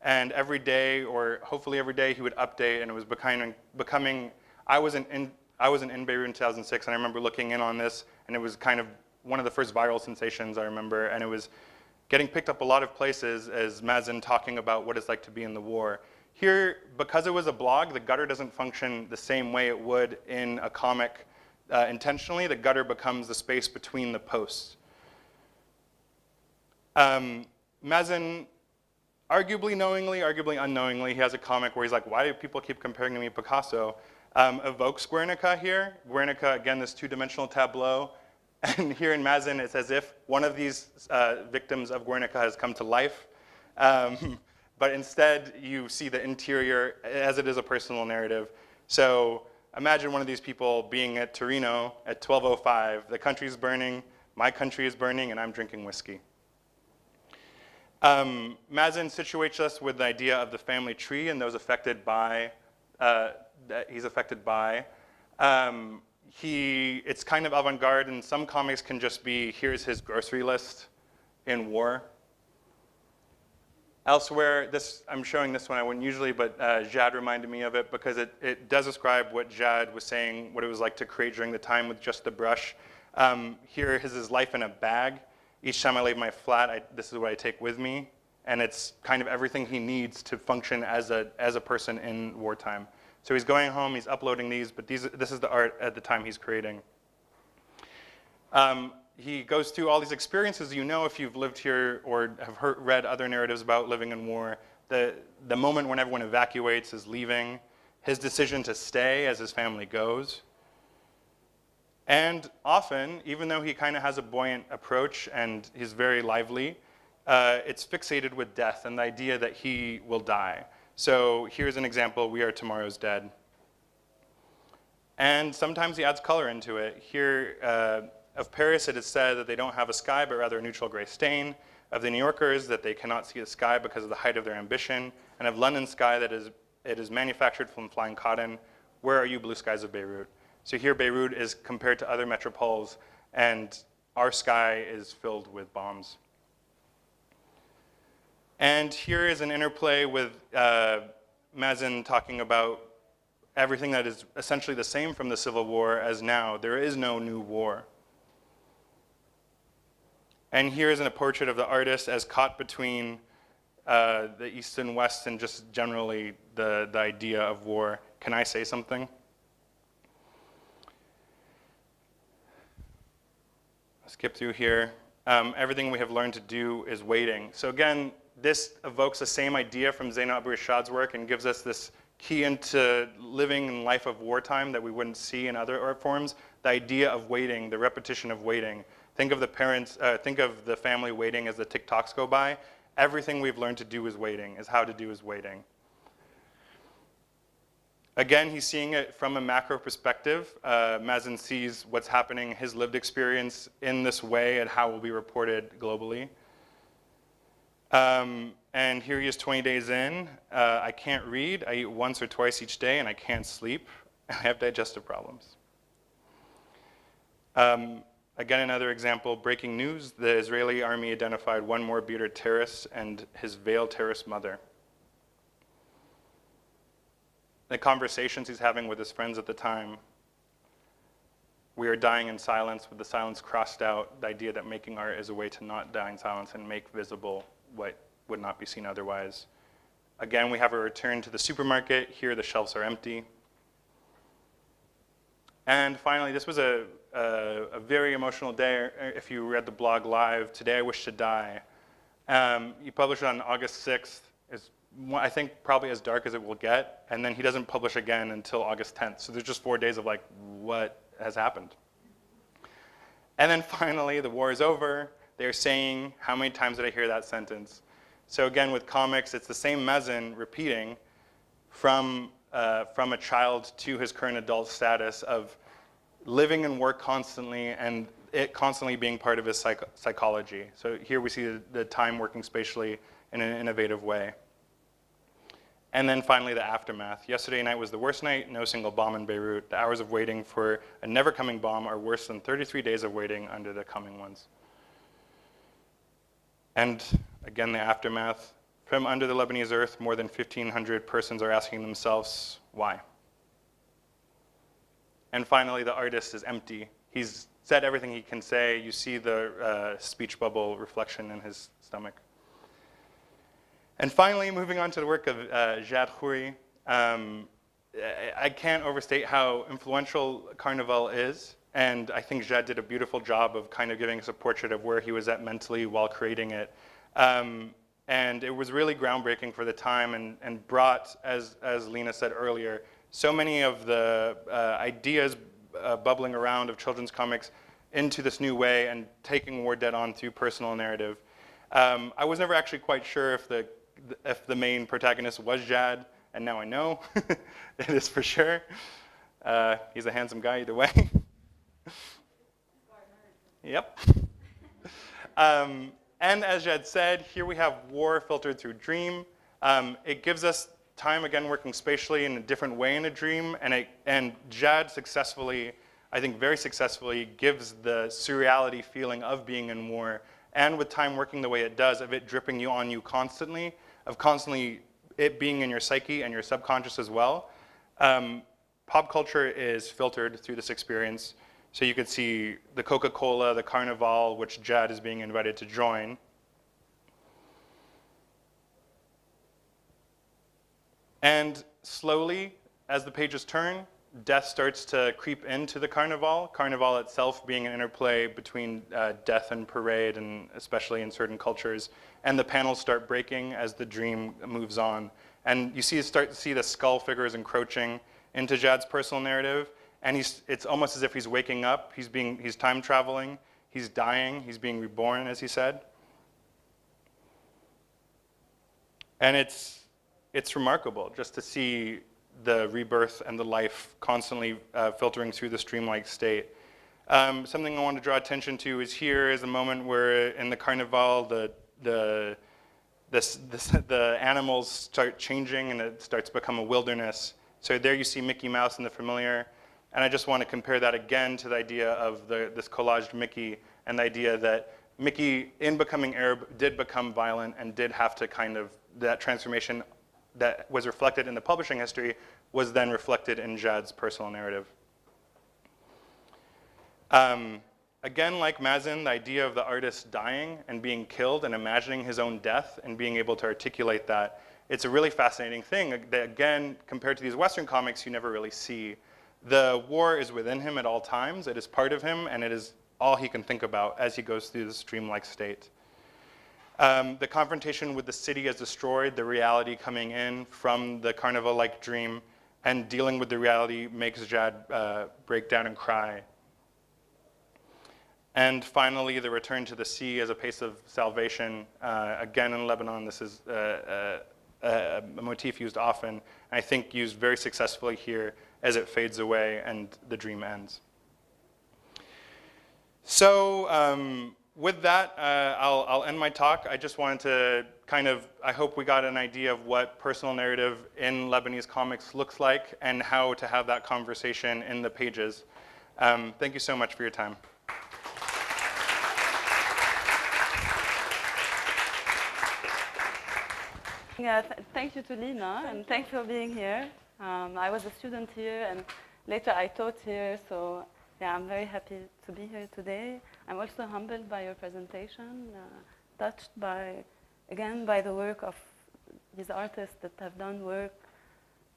and every day, or hopefully every day, he would update, and it was becoming. I was in Beirut in 2006, and I remember looking in on this, and it was kind of one of the first viral sensations I remember, and it was getting picked up a lot of places as Mazen talking about what it's like to be in the war. Here, because it was a blog, the gutter doesn't function the same way it would in a comic. Intentionally, the gutter becomes the space between the posts. Mazen, arguably knowingly, arguably unknowingly, he has a comic where he's like, why do people keep comparing to me Picasso? Evokes Guernica here. Guernica, again, this two-dimensional tableau. And here in Mazen, it's as if one of these victims of Guernica has come to life. but instead you see the interior as it is a personal narrative. So imagine one of these people being at Torino at 12:05. The country's burning, my country is burning, and I'm drinking whiskey. Mazen situates us with the idea of the family tree and those affected by, that he's affected by. It's kind of avant-garde, and some comics can just be, here's his grocery list in war. Elsewhere, I'm showing this one, I wouldn't usually, but Jad reminded me of it because it does describe what Jad was saying, what it was like to create during the time with just the brush. Here is his life in a bag. Each time I leave my flat, this is what I take with me, and it's kind of everything he needs to function as a person in wartime. So he's going home, he's uploading these, but this is the art at the time he's creating. He goes through all these experiences. You know, if you've lived here or have read other narratives about living in war, the moment when everyone evacuates is leaving, his decision to stay as his family goes. And often, even though he kind of has a buoyant approach and he's very lively, it's fixated with death and the idea that he will die. So here's an example, we are tomorrow's dead. And sometimes he adds color into it. Here, of Paris, it is said that they don't have a sky, but rather a neutral gray stain. Of the New Yorkers, that they cannot see the sky because of the height of their ambition. And of London sky, that it is manufactured from flying cotton. Where are you, blue skies of Beirut? So here, Beirut is compared to other metropoles, and our sky is filled with bombs. And here is an interplay with Mazen talking about everything that is essentially the same from the Civil War as now. There is no new war. And here is a portrait of the artist as caught between the East and West and just generally the idea of war. Can I say something? Skip through here. Everything we have learned to do is waiting. So again, this evokes the same idea from Zainab Abu Rashad's work and gives us this key into living in life of wartime that we wouldn't see in other art forms. The idea of waiting, the repetition of waiting. Think of the parents, think of the family waiting as the TikToks go by. Everything we've learned to do is waiting, is how to do is waiting. Again, he's seeing it from a macro perspective. Mazen sees what's happening, his lived experience in this way and how it will be reported globally. And here he is 20 days in. I can't read. I eat once or twice each day, and I can't sleep. I have digestive problems. Again, another example, breaking news. The Israeli army identified one more Beirut terrorist and his veiled terrorist mother. The conversations he's having with his friends at the time. We are dying in silence with the silence crossed out. The idea that making art is a way to not die in silence and make visible what would not be seen otherwise. Again, we have a return to the supermarket. Here, the shelves are empty. And finally, this was a very emotional day. If you read the blog live, Today I Wish to Die. He published it on August 6th. It's, I think, probably as dark as it will get. And then he doesn't publish again until August 10th. So there's just 4 days of like, what has happened? And then finally, the war is over. They're saying, how many times did I hear that sentence? So again, with comics, it's the same Mazen repeating from a child to his current adult status of living and work constantly and it constantly being part of his psychology. So here we see the time working spatially in an innovative way. And then finally, the aftermath. Yesterday night was the worst night, no single bomb in Beirut. The hours of waiting for a never coming bomb are worse than 33 days of waiting under the coming ones. And again, the aftermath. From under the Lebanese earth, more than 1,500 persons are asking themselves, why? And finally, the artist is empty. He's said everything he can say. You see the speech bubble reflection in his stomach. And finally, moving on to the work of Jad Khouri, I can't overstate how influential Carnival is. And I think Jad did a beautiful job of kind of giving us a portrait of where he was at mentally while creating it. And it was really groundbreaking for the time and brought, as Lena said earlier, so many of the ideas bubbling around of children's comics into this new way and taking war dead on through personal narrative. I was never actually quite sure if if the main protagonist was Jad, and now I know it is for sure. He's a handsome guy either way. Yep. And as Jad said, here we have war filtered through dream. It gives us time, again, working spatially in a different way in a dream, and Jad successfully, I think very successfully, gives the surreality feeling of being in war, and with time working the way it does, of it dripping on you constantly, of constantly it being in your psyche and your subconscious as well. Pop culture is filtered through this experience. So you could see the Coca-Cola, the Carnival, which Jad is being invited to join. And slowly, as the pages turn, death starts to creep into the Carnival. Carnival itself being an interplay between death and parade, and especially in certain cultures. And the panels start breaking as the dream moves on. And you start to see the skull figures encroaching into Jad's personal narrative. And it's almost as if he's waking up, he's time traveling, he's dying, he's being reborn, as he said. And it's remarkable just to see the rebirth and the life constantly filtering through this dreamlike state. Something I want to draw attention to is here is a moment where in the Carnival, the animals start changing and it starts to become a wilderness. So there you see Mickey Mouse and the familiar. And I just want to compare that again to the idea of this collaged Mickey, and the idea that Mickey, in becoming Arab, did become violent and did have to that transformation that was reflected in the publishing history was then reflected in Jad's personal narrative. Again, like Mazen, the idea of the artist dying and being killed and imagining his own death and being able to articulate that, it's a really fascinating thing that, again, compared to these Western comics, you never really see. The war is within him at all times. It is part of him, and it is all he can think about as he goes through this dreamlike state. The confrontation with the city as destroyed, the reality coming in from the carnival-like dream, and dealing with the reality makes Jad break down and cry. And finally, the return to the sea as a place of salvation. Again, in Lebanon, this is a motif used often, and I think used very successfully here as it fades away and the dream ends. So with that, I'll end my talk. I just wanted to I hope we got an idea of what personal narrative in Lebanese comics looks like and how to have that conversation in the pages. Thank you so much for your time. Yeah, thank you to Lina, and thanks for being here. I was a student here, and later I taught here, so yeah, I'm very happy to be here today. I'm also humbled by your presentation, touched by the work of these artists that have done work,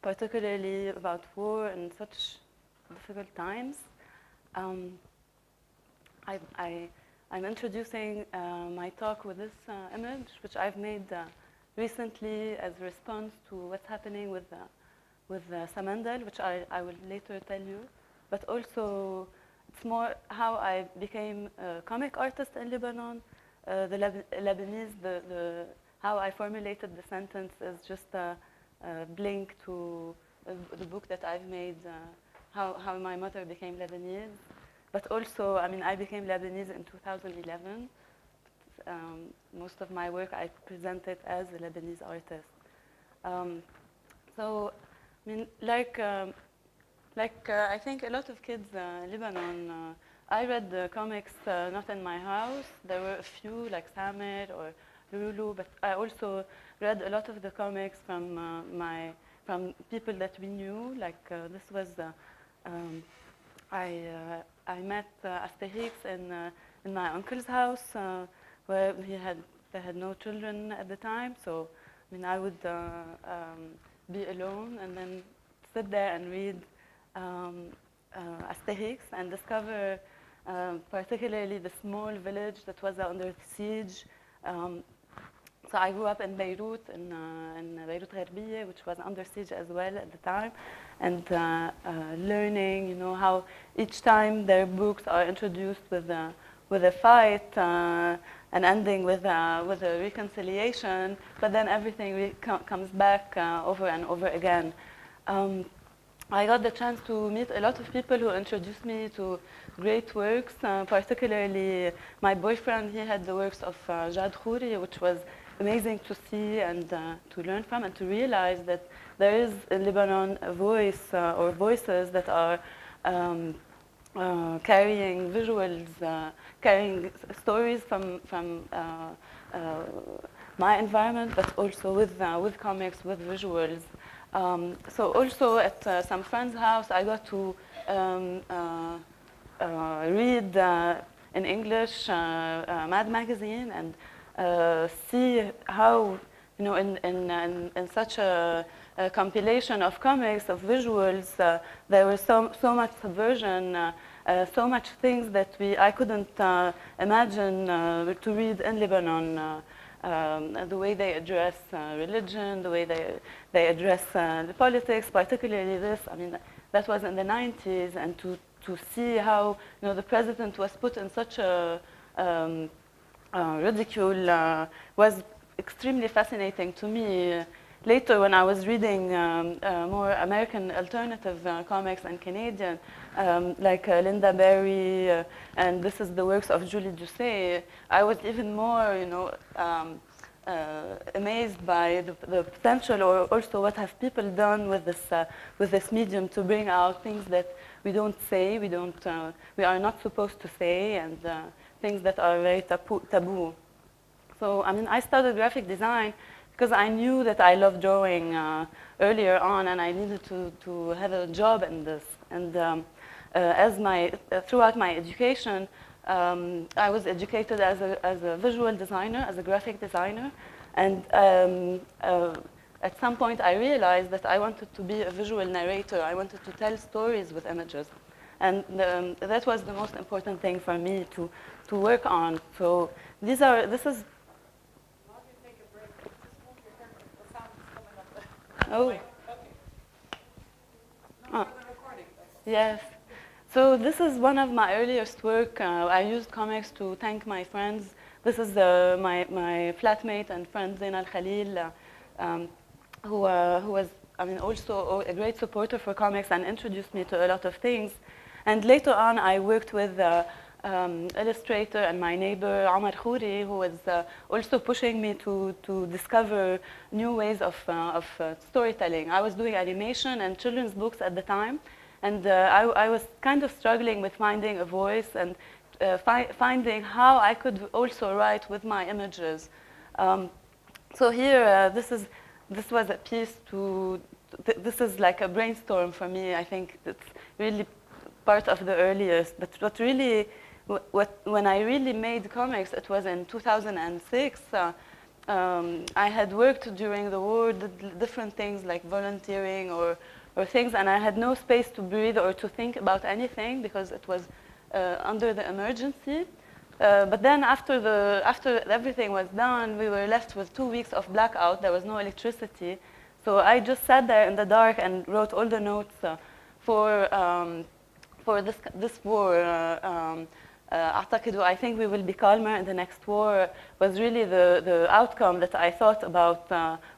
particularly about war in such difficult times. I'm introducing my talk with this image, which I've made recently as a response to what's happening with Samandal, which I will later tell you. But also, it's more how I became a comic artist in Lebanon. The Lebanese, how I formulated the sentence is just a link to the book that I've made, how my mother became Lebanese. But also, I became Lebanese in 2011. Most of my work I presented as a Lebanese artist. I think a lot of kids in Lebanon, I read the comics not in my house. There were a few like Samer or Lulu, but I also read a lot of the comics from people that we knew. Like this was, I met Asterix in my uncle's house, where they had no children at the time. So I would be alone and then sit there and read Asterix and discover particularly the small village that was under siege. So I grew up in Beirut, in Beirut Gharbiya, which was under siege as well at the time, and learning, how each time their books are introduced with a fight, and ending with a reconciliation, but then everything comes back over and over again. I got the chance to meet a lot of people who introduced me to great works, particularly my boyfriend. He had the works of Jad Khouri, which was amazing to see and to learn from, and to realize that there is in Lebanon a voice or voices that are carrying visuals, carrying stories from my environment, but also with comics, with visuals. So also at some friend's house, I got to read in English Mad magazine and see how, in such a compilation of comics, of visuals, there was so much subversion, so much things that I couldn't imagine to read in Lebanon. The way they address religion, the way they address the politics, particularly this. I mean, that was in the 90s, and to see how the president was put in such a ridicule was extremely fascinating to me. Later, when I was reading more American alternative comics and Canadian, like Linda Berry, and this is the works of Julie Doucet, I was even more, amazed by the potential, or also what have people done with this medium to bring out things that we don't say, we are not supposed to say, and things that are very taboo. So, I mean, I studied graphic design because I knew that I loved drawing earlier on, and I needed to have a job in this. And throughout my education, I was educated as a visual designer, as a graphic designer, and at some point I realized that I wanted to be a visual narrator. I wanted to tell stories with images, and that was the most important thing for me to work on. So this is. Oh. Okay. Oh. Yes. So this is one of my earliest work. I used comics to thank my friends. This is my flatmate and friend Zain Al-Khalil, who was, I mean, also a great supporter for comics and introduced me to a lot of things. And later on, I worked with illustrator and my neighbor Omar Khouri, who was also pushing me to discover new ways of storytelling. I was doing animation and children's books at the time, and I was kind of struggling with finding a voice and finding how I could also write with my images. So here, this was a piece this is like a brainstorm for me. I think it's really part of the earliest, but when I really made comics, it was in 2006. I had worked during the war, did different things like volunteering or things, and I had no space to breathe or to think about anything because it was under the emergency. But then after everything was done, we were left with 2 weeks of blackout. There was no electricity. So I just sat there in the dark and wrote all the notes for this war. I think we will be calmer in the next war was really the outcome that I thought about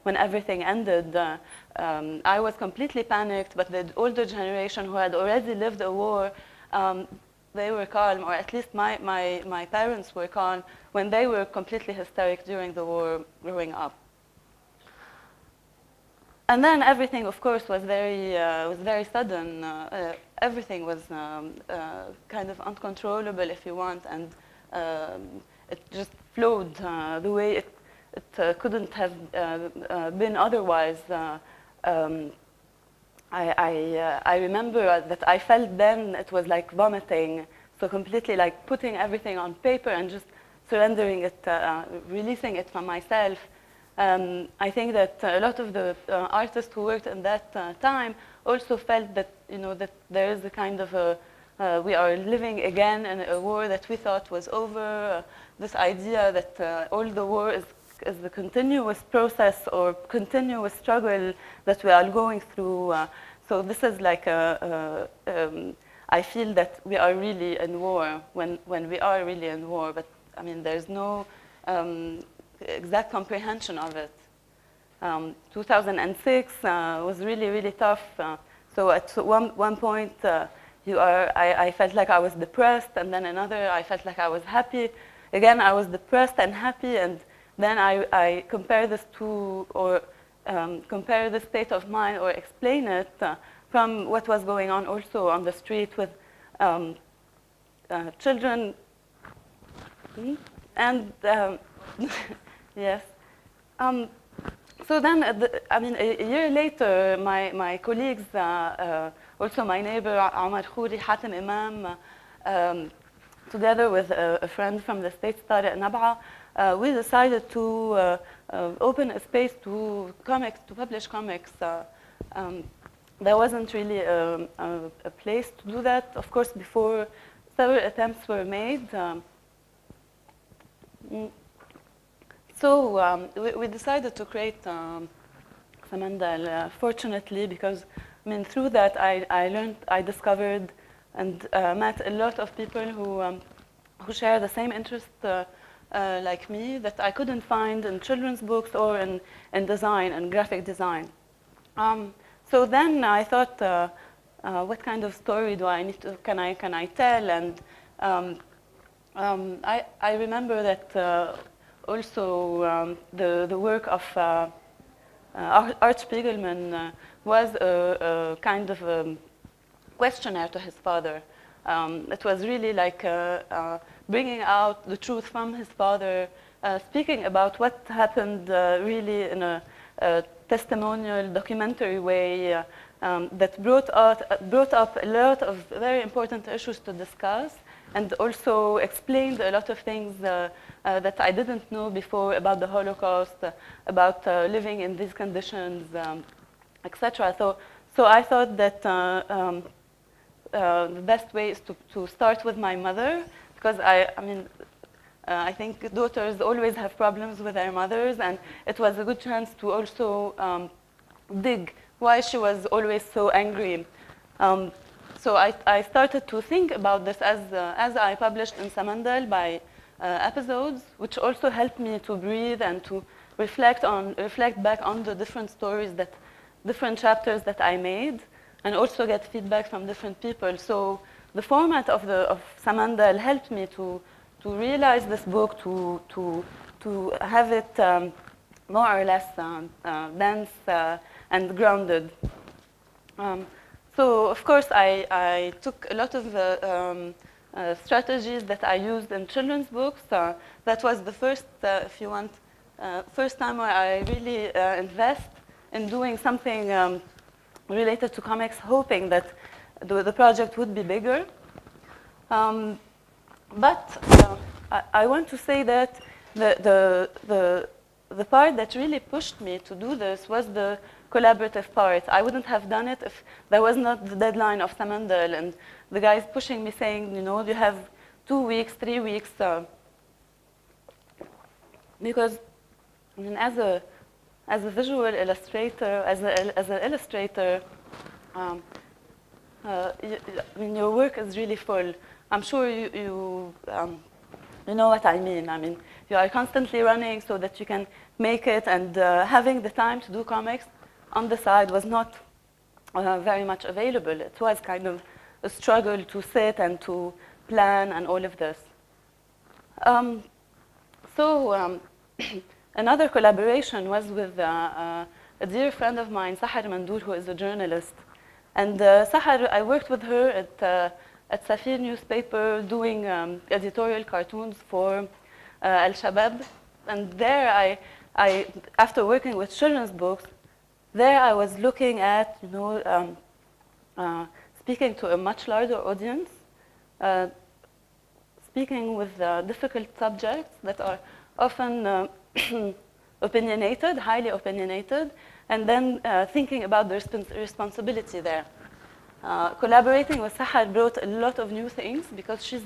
when everything ended. I was completely panicked, but the older generation who had already lived a war, they were calm, or at least my parents were calm when they were completely hysteric during the war growing up. And then everything, of course, was very sudden. Everything was kind of uncontrollable, if you want, and it just flowed the way it couldn't have been otherwise. I remember that I felt then it was like vomiting, so completely like putting everything on paper and just surrendering it, releasing it from myself. I think that a lot of the artists who worked in that time also felt that that there is a kind of we are living again in a war that we thought was over. This idea that all the war is the continuous process or continuous struggle that we are going through. So this is like I feel that we are really in war when we are really in war. But I mean, there's no exact comprehension of it. 2006 was really, really tough. So at one point, I felt like I was depressed, and then another, I felt like I was happy. Again, I was depressed and happy, and then I compare this to, or compare the state of mind, or explain it from what was going on also on the street with children. And yes. So then, a year later, my colleagues, also my neighbor, Omar Khouri, Hatem Imam, together with a friend from the States, Tariq Nab'a, we decided to open a space to publish comics. There wasn't really a place to do that. Of course, before several attempts were made. So we decided to create Samandal, fortunately, because through that I discovered and met a lot of people who share the same interest like me that I couldn't find in children's books or in design and graphic design. So then I thought, what kind of story do I need to can I tell? And I remember that. Also, the work of Art Spiegelman was a kind of a questionnaire to his father. It was really like bringing out the truth from his father, speaking about what happened really in a testimonial, documentary way that brought up a lot of very important issues to discuss, and also explained a lot of things that I didn't know before about the Holocaust, about living in these conditions, etc. So I thought that the best way is to start with my mother, because I think daughters always have problems with their mothers, and it was a good chance to also dig why she was always so angry. So I started to think about this as I published in Samandal by episodes, which also helped me to breathe and to reflect back on the different stories, different chapters that I made, and also get feedback from different people. So the format of Samandal helped me to realize this book, to have it more or less dense and grounded. So of course I took a lot of the strategies that I used in children's books. That was the first, if you want, first time where I really invest in doing something related to comics, hoping that the project would be bigger. But I want to say that the part that really pushed me to do this was the collaborative part. I wouldn't have done it if there was not the deadline of Samandal and the guys pushing me, saying, you have 2 weeks, 3 weeks. Because as a visual illustrator, as an illustrator, your work is really full. I'm sure you know what I mean. You are constantly running so that you can make it, and having the time to do comics on the side was not very much available. It was kind of a struggle to sit and to plan and all of this. Another collaboration was with a dear friend of mine, Sahar Mandoor, who is a journalist. And Sahar, I worked with her at Safir newspaper doing editorial cartoons for Al-Shabab. And there after working with children's books, there I was looking at, speaking to a much larger audience, speaking with difficult subjects that are often opinionated, highly opinionated, and then thinking about the responsibility there. Collaborating with Sahar brought a lot of new things, because she's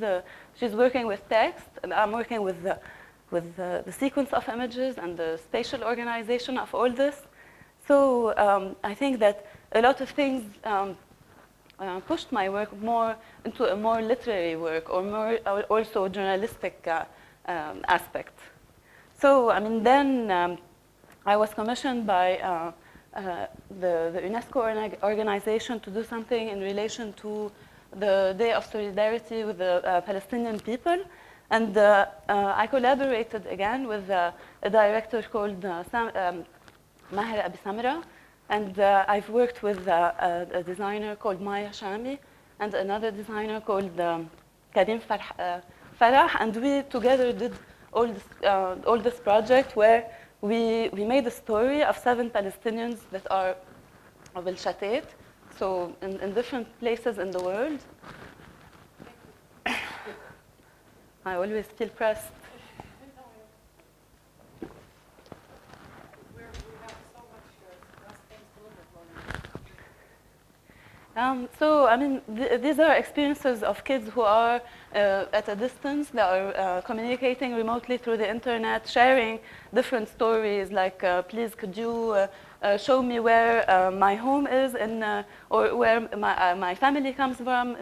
working with text, and I'm working with the sequence of images and the spatial organization of all this. So I think that a lot of things pushed my work more into a more literary work, or more also journalistic aspect. So, I mean, then I was commissioned by the UNESCO organization to do something in relation to the Day of Solidarity with the Palestinian people. And I collaborated again with a director called Maher Abi Samra. And I've worked with a designer called Maya Shami and another designer called Karim Farah. And we together did all this project where we made a story of 7 Palestinians that are of El Shatet, so in different places in the world. I always feel pressed. So, I mean, these are experiences of kids who are at a distance, that are communicating remotely through the internet, sharing different stories, like, please, could you show me where my home is, or where my family comes from,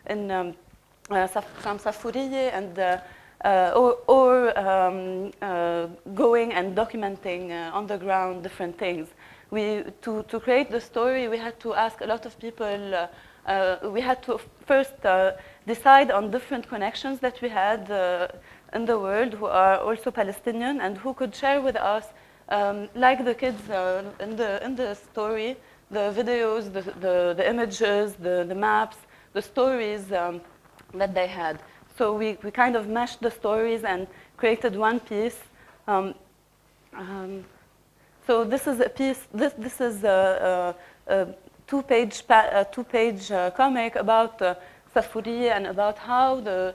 from Safuriye, and going and documenting on the ground different things. To create the story, we had to ask a lot of people. We had to first decide on different connections that we had in the world who are also Palestinian and who could share with us, like the kids in the story, the videos, the images, the maps, the stories that they had. So we kind of meshed the stories and created one piece. So this is a piece. This is a two-page comic about Safuriye and about how the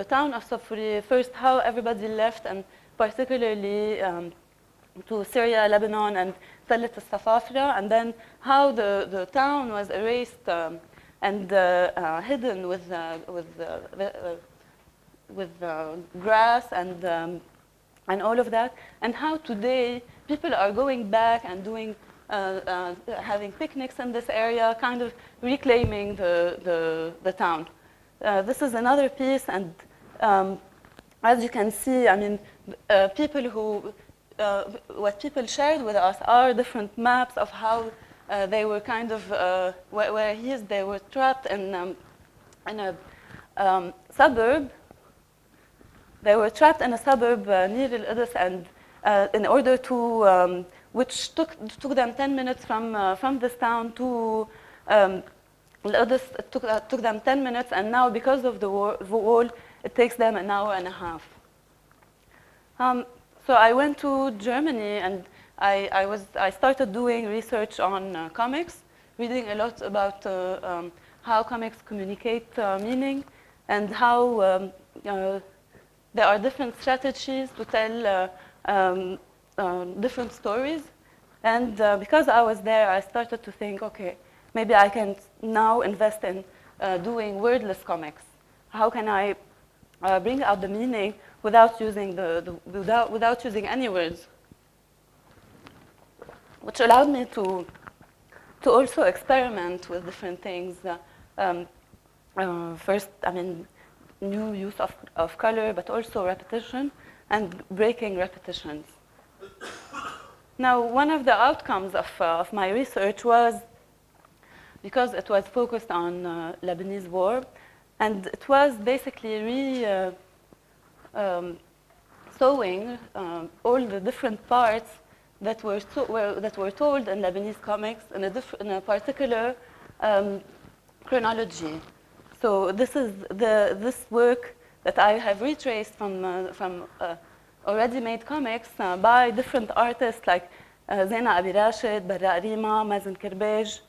town of Safuriye, first how everybody left, and particularly to Syria, Lebanon, and Talat al-Safafra, and then how the town was erased and hidden with grass and all of that, and how today people are going back and doing having picnics in this area, kind of reclaiming the town. This is another piece, and as you can see, I mean, what people shared with us are different maps of how they were kind of where they were trapped in a suburb. They were trapped in a suburb near Al-Qudus, and in order to, which took them 10 minutes from this town to Al-Qudus, took them 10 minutes, and now because of the wall, it takes them an hour and a half. So I went to Germany, and I started doing research on comics, reading a lot about how comics communicate meaning, and how there are different strategies to tell different stories. And because I was there, I started to think, okay, maybe I can now invest in doing wordless comics. How can I bring out the meaning without using without using any words? Which allowed me to also experiment with different things. First, I mean, new use of color, but also repetition and breaking repetitions. Now, one of the outcomes of my research was, because it was focused on Lebanese war, and it was basically sewing all the different parts that were told in Lebanese comics in a particular chronology. So this is this work that I have retraced from already made comics by different artists like Zena Abi Rashid, Barra Arima, Mazen Kerbej,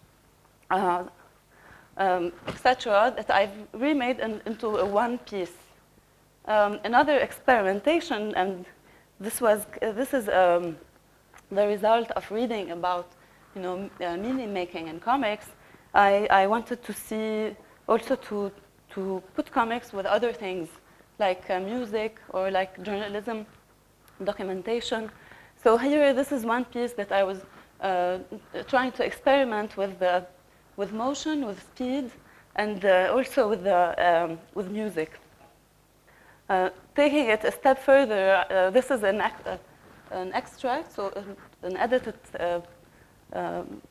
etc. that I've remade into one piece. Another experimentation, and this is the result of reading about meaning making in comics. I wanted to see also to put comics with other things like music or like journalism, documentation. So here, this is one piece that I was trying to experiment with motion, with speed, and also with music. Taking it a step further, this is an extract, so an edited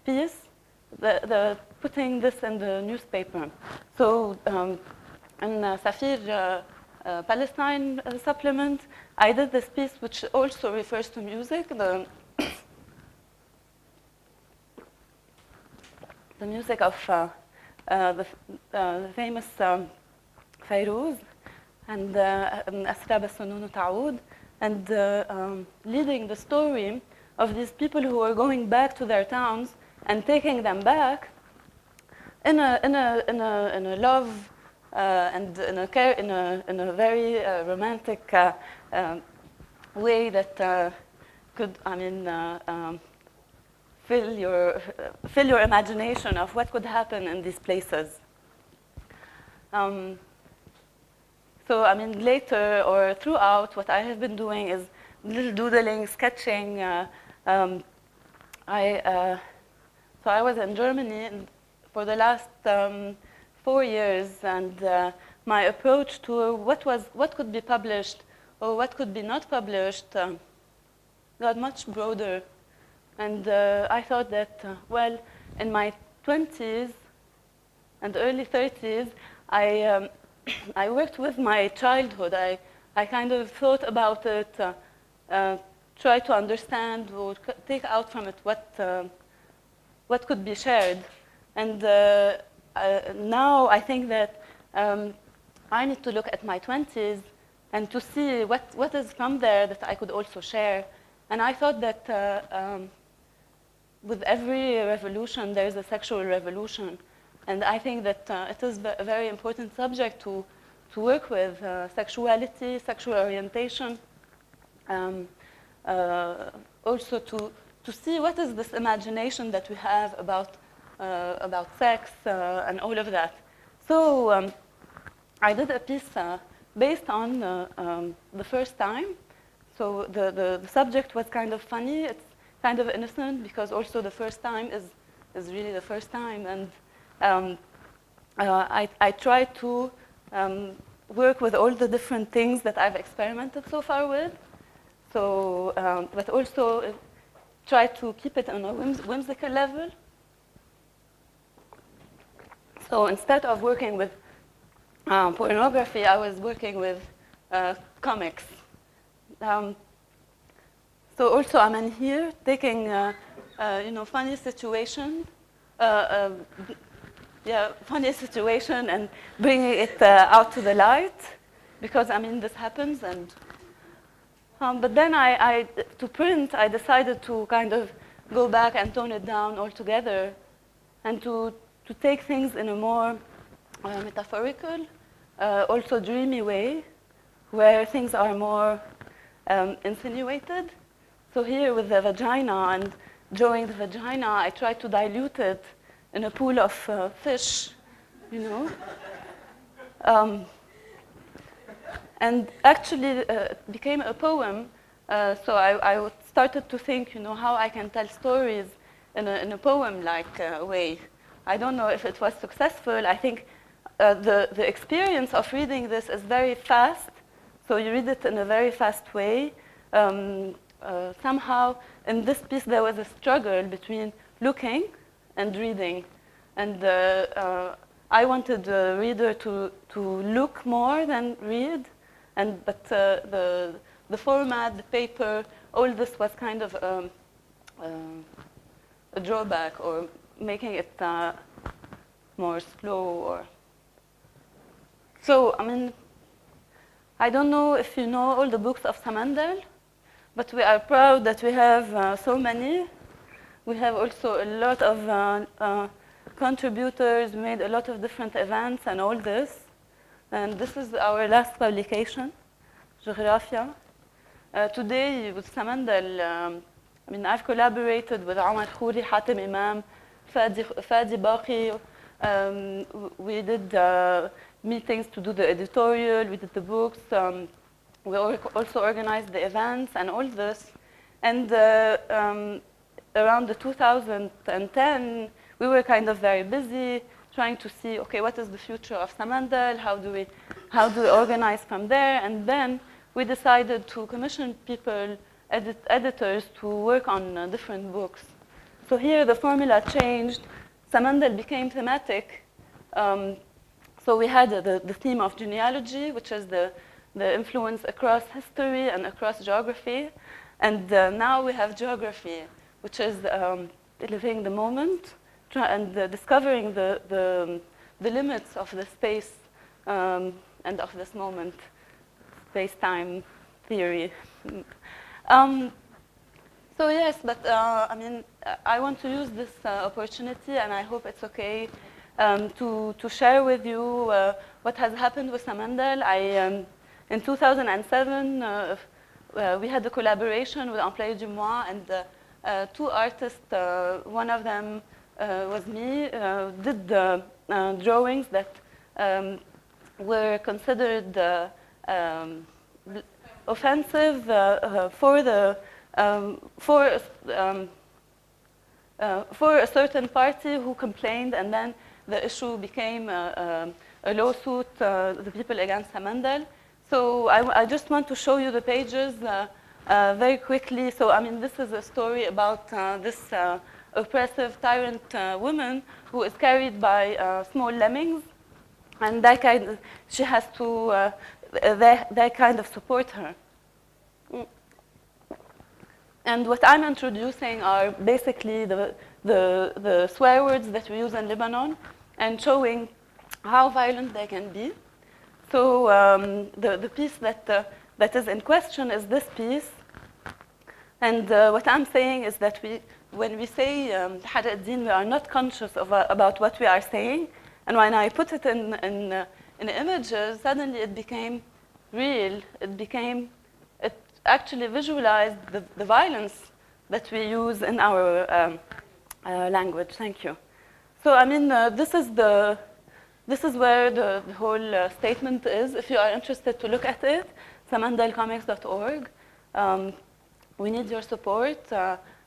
piece, putting this in the newspaper. So in Safir Palestine supplement, I did this piece which also refers to music, the music of the famous Fairuz and Asrab al-Sunun Ta'ud, and leading the story of these people who are going back to their towns and taking them back in a love and in a very romantic way that could, I mean, fill your imagination of what could happen in these places. So, I mean, later or throughout, what I have been doing is little doodling, sketching. So I was in Germany for the last 4 years, and my approach to what could be published or what could be not published got much broader. And I thought that, well, in my 20s and early 30s, I worked with my childhood. I kind of thought about it, tried to understand or take out from it what could be shared. And now I think that I need to look at my 20s and to see what is from there that I could also share. And I thought that with every revolution, there's a sexual revolution. And I think that it is a very important subject to work with, sexuality, sexual orientation. Also to see what is this imagination that we have about sex and all of that. So I did a piece based on the first time. So the subject was kind of funny. It's kind of innocent because also the first time is really the first time. And I try to work with all the different things that I've experimented so far with. So, but also try to keep it on a whimsical level. So instead of working with pornography, I was working with comics. So also I'm in here taking, funny situation. Funny situation and bringing it out to the light, because I mean this happens. And but then to print, I decided to kind of go back and tone it down altogether, and to take things in a more metaphorical, also dreamy way, where things are more insinuated. So here with the vagina and drawing the vagina, I tried to dilute it in a pool of fish, you know. And actually it became a poem. So I started to think, you know, how I can tell stories in a poem-like way. I don't know if it was successful. I think the experience of reading this is very fast. So you read it in a very fast way. Somehow in this piece there was a struggle between looking and reading. And I wanted the reader to look more than read. But the format, the paper, all this was kind of a drawback, or making it more slow. So, I mean, I don't know if you know all the books of Samandel, but we are proud that we have so many. We have also a lot of contributors, made a lot of different events and all this. And this is our last publication, Geographia. Today with Samandel, I mean, I've collaborated with Omar Khouri, Hatem Imam, Fadi Baqi. We did meetings to do the editorial, we did the books. We also organized the events and all this. And around the 2010, we were kind of very busy trying to see, okay, what is the future of Samandel? How do we organize from there? And then we decided to commission people editors to work on different books. So here the formula changed. Samandal became thematic. So we had the theme of genealogy, which is the influence across history and across geography. And now we have geography, which is living the moment and discovering the limits of the space and of this moment, space-time theory. So yes, but I mean, I want to use this opportunity, and I hope it's okay to share with you what has happened with Samandal. In 2007, we had a collaboration with Employés du Mois, and two artists, one of them was me, did drawings that were considered offensive for a certain party who complained, and then the issue became a lawsuit, the people against Samandal. So I just want to show you the pages very quickly. So I mean, this is a story about this oppressive tyrant woman who is carried by small lemmings, and she has to, they kind of support her. And what I'm introducing are basically the swear words that we use in Lebanon, and showing how violent they can be. So the piece that is in question is this piece. And what I'm saying is that when we say Had ad-Din, we are not conscious about what we are saying. And when I put it in images, suddenly it became real. It actually visualized the violence that we use in our language. Thank you. So I mean, this is where the whole statement is. If you are interested to look at it, samandalcomics.org. We need your support.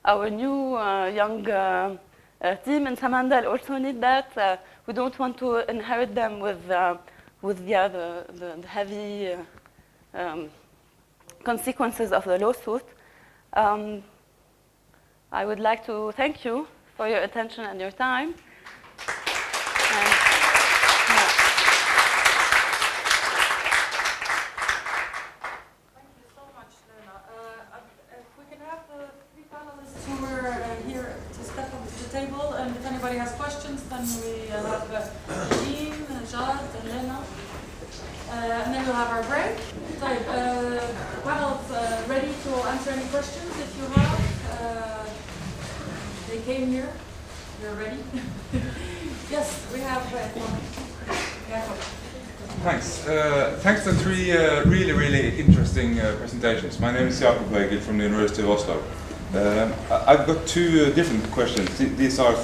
Our new young team in Samandal also need that. We don't want to inherit them with the heavy consequences of the lawsuit. I would like to thank you for your attention and your time. Anybody has questions, then we have Jean, Jad, and Lena. And then we'll have our break. So, panel's ready to answer any questions if you have. They came here. They're ready. Yes, we have one. Thanks. Thanks for three really, really interesting presentations. My name is Jakob Weigel from the University of Oslo. I've got two different questions. These are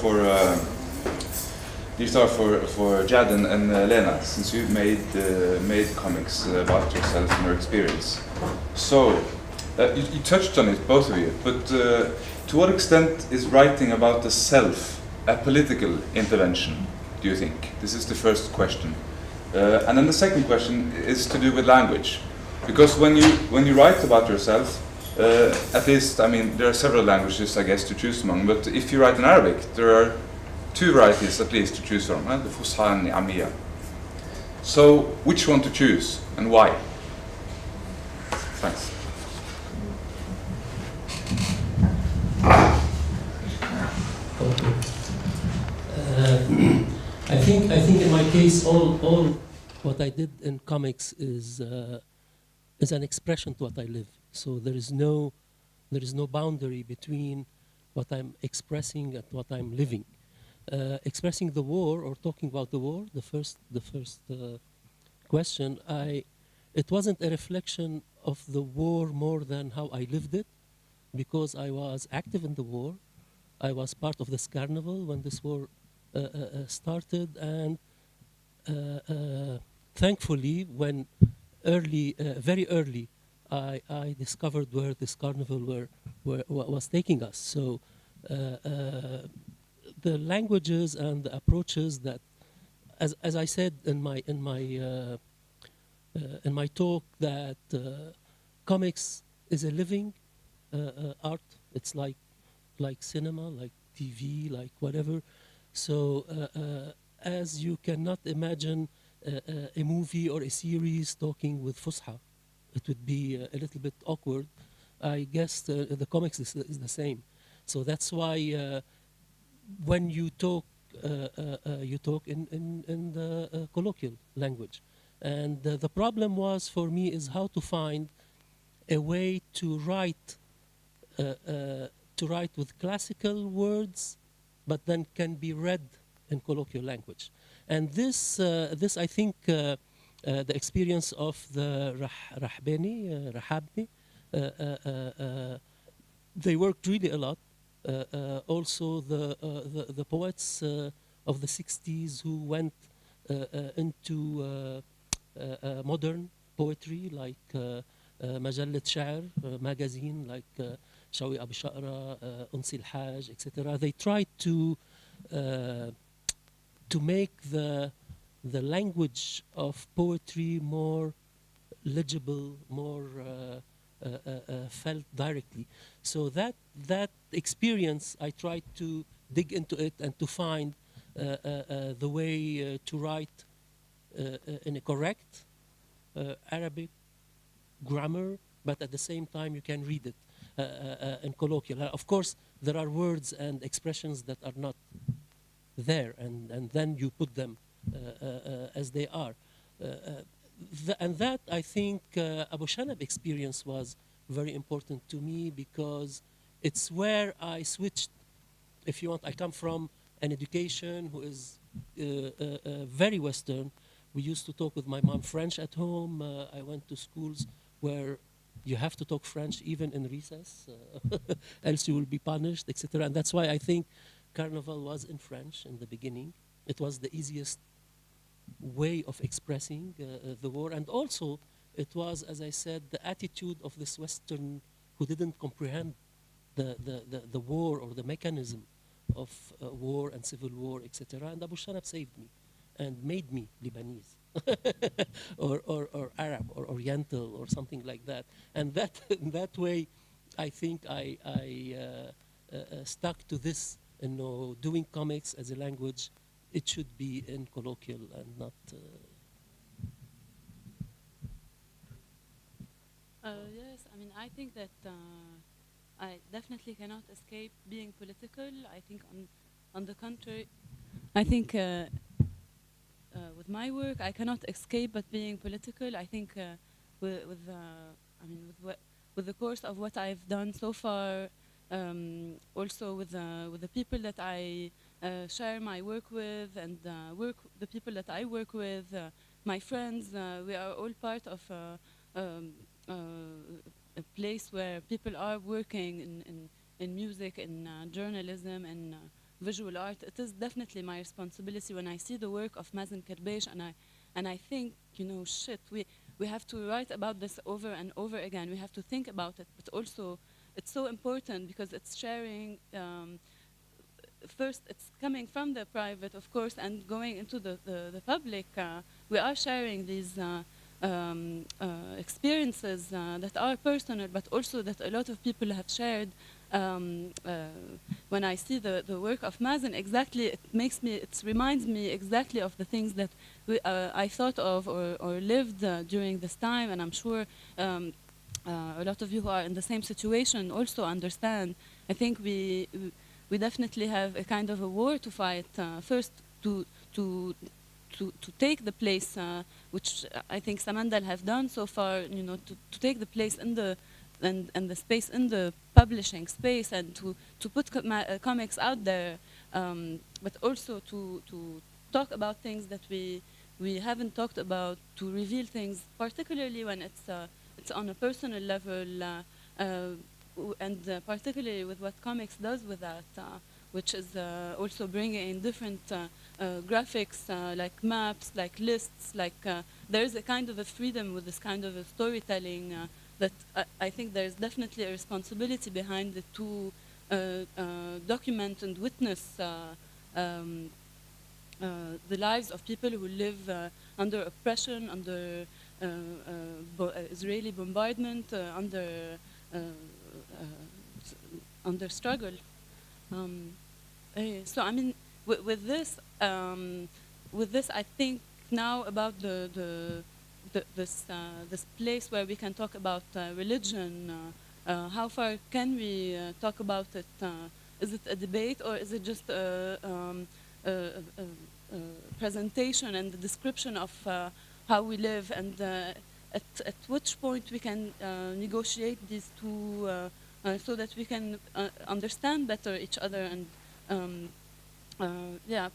for Jad and Lena, since you made comics about yourself and your experience. So you touched on it, both of you. But to what extent is writing about the self a political intervention? Do you think? This is the first question. And then the second question is to do with language, because when you write about yourself. At least, I mean, there are several languages, I guess, to choose among, but if you write in Arabic, there are two varieties at least to choose from, the Fusha and the Amiya. So, which one to choose, and why? Thanks. I think in my case, all what I did in comics is an expression to what I live. So there is no boundary between what I'm expressing and what I'm living. Expressing the war or talking about the war, the first question, it wasn't a reflection of the war more than how I lived it, because I was active in the war. I was part of this carnival when this war started, and thankfully, when very early, I discovered where this carnival was taking us. So the languages and the approaches that, as I said in my talk, that comics is a living art. It's like cinema, like TV, like whatever. So as you cannot imagine a movie or a series talking with Fusha, it would be a little bit awkward. I guess the comics is the same. So that's why when you talk in the colloquial language. And the problem was for me is how to find a way to write with classical words, but then can be read in colloquial language. And this I think, the experience of the Rahabni, they worked really a lot. Also the poets of the 60s who went into modern poetry, like مجلة شعر, magazine like شوقي أبو شقرة, أنسي الحاج, etc. They tried to make the language of poetry more legible, more felt directly. So that experience, I tried to dig into it and to find the way to write in a correct Arabic grammar, but at the same time you can read it in colloquial. Of course, there are words and expressions that are not there, and then you put them as they are. And that, I think, Abu Shanab experience was very important to me because it's where I switched. If you want, I come from an education who is very Western. We used to talk with my mom French at home. I went to schools where you have to talk French even in recess, else you will be punished, etc. And that's why I think Carnival was in French in the beginning. It was the easiest way of expressing the war. And also, it was, as I said, the attitude of this Western who didn't comprehend the war or the mechanism of war and civil war, etc. And Abu Shanab saved me and made me Lebanese or Arab or Oriental or something like that. And that in that way, I think I stuck to this, doing comics as a language. It should be in colloquial and not. Yes, I mean, I think that I definitely cannot escape being political. I think on the contrary, I think with my work, I cannot escape but being political. I think with the course of what I've done so far, also with the people that I share my work with, and the people that I work with, my friends, we are all part of a place where people are working in music, in journalism, and visual art. It is definitely my responsibility when I see the work of Mazen Kerbesh, and I think, shit, we have to write about this over and over again. We have to think about it, but also it's so important because it's sharing. First, it's coming from the private, of course, and going into the public. We are sharing these experiences that are personal, but also that a lot of people have shared. When I see the work of Mazen, exactly, it reminds me exactly of the things that I thought of or lived during this time, and I'm sure a lot of you who are in the same situation also understand. I think we definitely have a kind of a war to fight. First, to take the place, which I think Samandal have done so far. To take the place in the and the space in the publishing space, and to put comics out there, but also to talk about things that we haven't talked about, to reveal things, particularly when it's on a personal level. And particularly with what comics does with that, which is also bringing in different graphics, like maps, like lists, like there's a kind of a freedom with this kind of a storytelling that I think there's definitely a responsibility behind it to document and witness the lives of people who live under oppression, under Israeli bombardment, under under struggle. So I mean, with this, I think now about this place where we can talk about religion. How far can we talk about it? Is it a debate, or is it just a presentation and the description of how we live, and at which point we can negotiate these two so that we can understand better each other and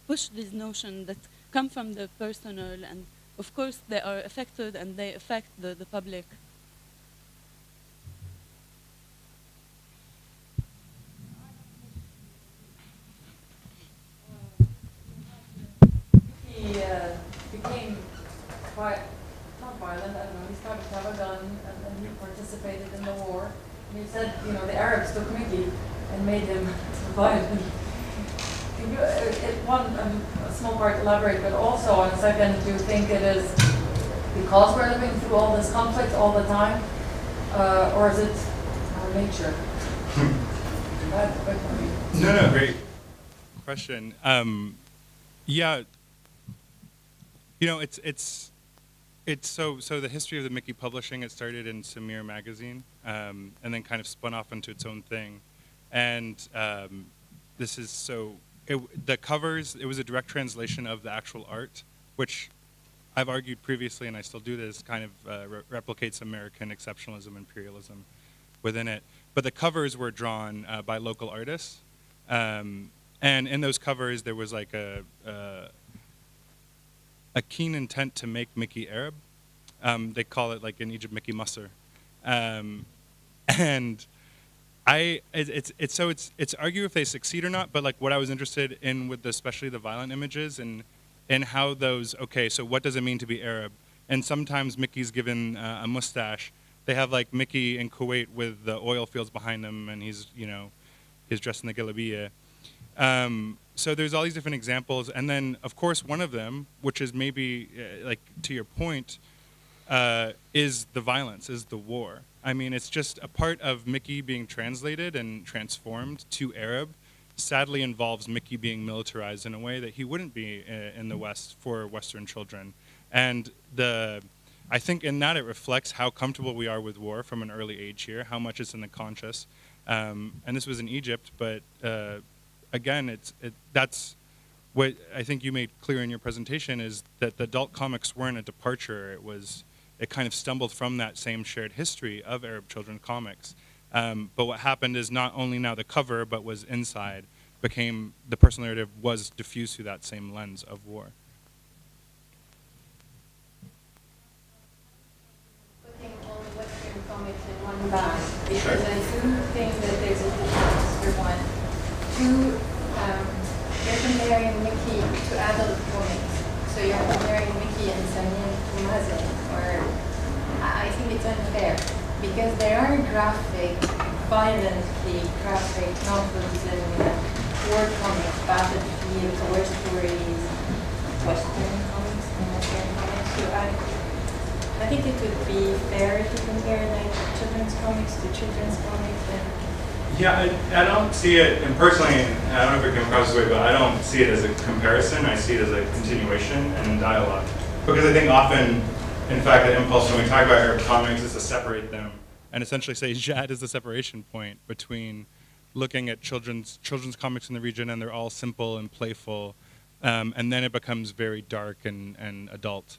push these notions that come from the personal, and of course they are affected and they affect the public. He became quite, not violent, I don't know, he started to have a gun and he participated in the war. And he said, you know, the Arabs took Mickey and made him violent. Can you, a small part elaborate, but also on a second, do you think it is because we're living through all this conflict all the time, or is it our nature? No, great question. Yeah, you know, it's so the history of the Mickey publishing, it started in Samir magazine, and then kind of spun off into its own thing, and this is so. The covers, it was a direct translation of the actual art, which I've argued previously, and I still do this, kind of replicates American exceptionalism, imperialism within it. But the covers were drawn by local artists, and in those covers there was like a keen intent to make Mickey Arab. They call it, like in Egypt, Mickey Musser, and it's argue if they succeed or not, but like what I was interested in with especially the violent images and how those, okay, so what does it mean to be Arab? And sometimes Mickey's given a mustache. They have like Mickey in Kuwait with the oil fields behind him, and he's dressed in the galabiya. So there's all these different examples, and then of course one of them, which is maybe like to your point, is the violence, is the war. I mean, it's just a part of Mickey being translated and transformed to Arab, sadly involves Mickey being militarized in a way that he wouldn't be in the West for Western children. And I think in that it reflects how comfortable we are with war from an early age here, how much it's in the conscious. And this was in Egypt, but again, that's what I think you made clear in your presentation, is that the adult comics weren't a departure. It kind of stumbled from that same shared history of Arab children comics. But what happened is not only now the cover, but was inside, became, the personal narrative was diffused through that same lens of war. Putting all Western comics in one bag, because I do think that there's a difference for one. Two, you're comparing Mickey to adult comics. So you're comparing Mickey and Samir to Mazen, or I think it's unfair, because there are violently graphic novels and war comics, battlefield, war stories, Western comics and Western comics. So I think it would be fair to compare like children's comics to children's comics. Yeah, I don't see it, and personally, I don't know if it came across this way, but I don't see it as a comparison. I see it as a continuation and dialogue. Because I think often, in fact, the impulse when we talk about Arab comics is to separate them and essentially say Jad is the separation point between looking at children's comics in the region, and they're all simple and playful, and then it becomes very dark and adult.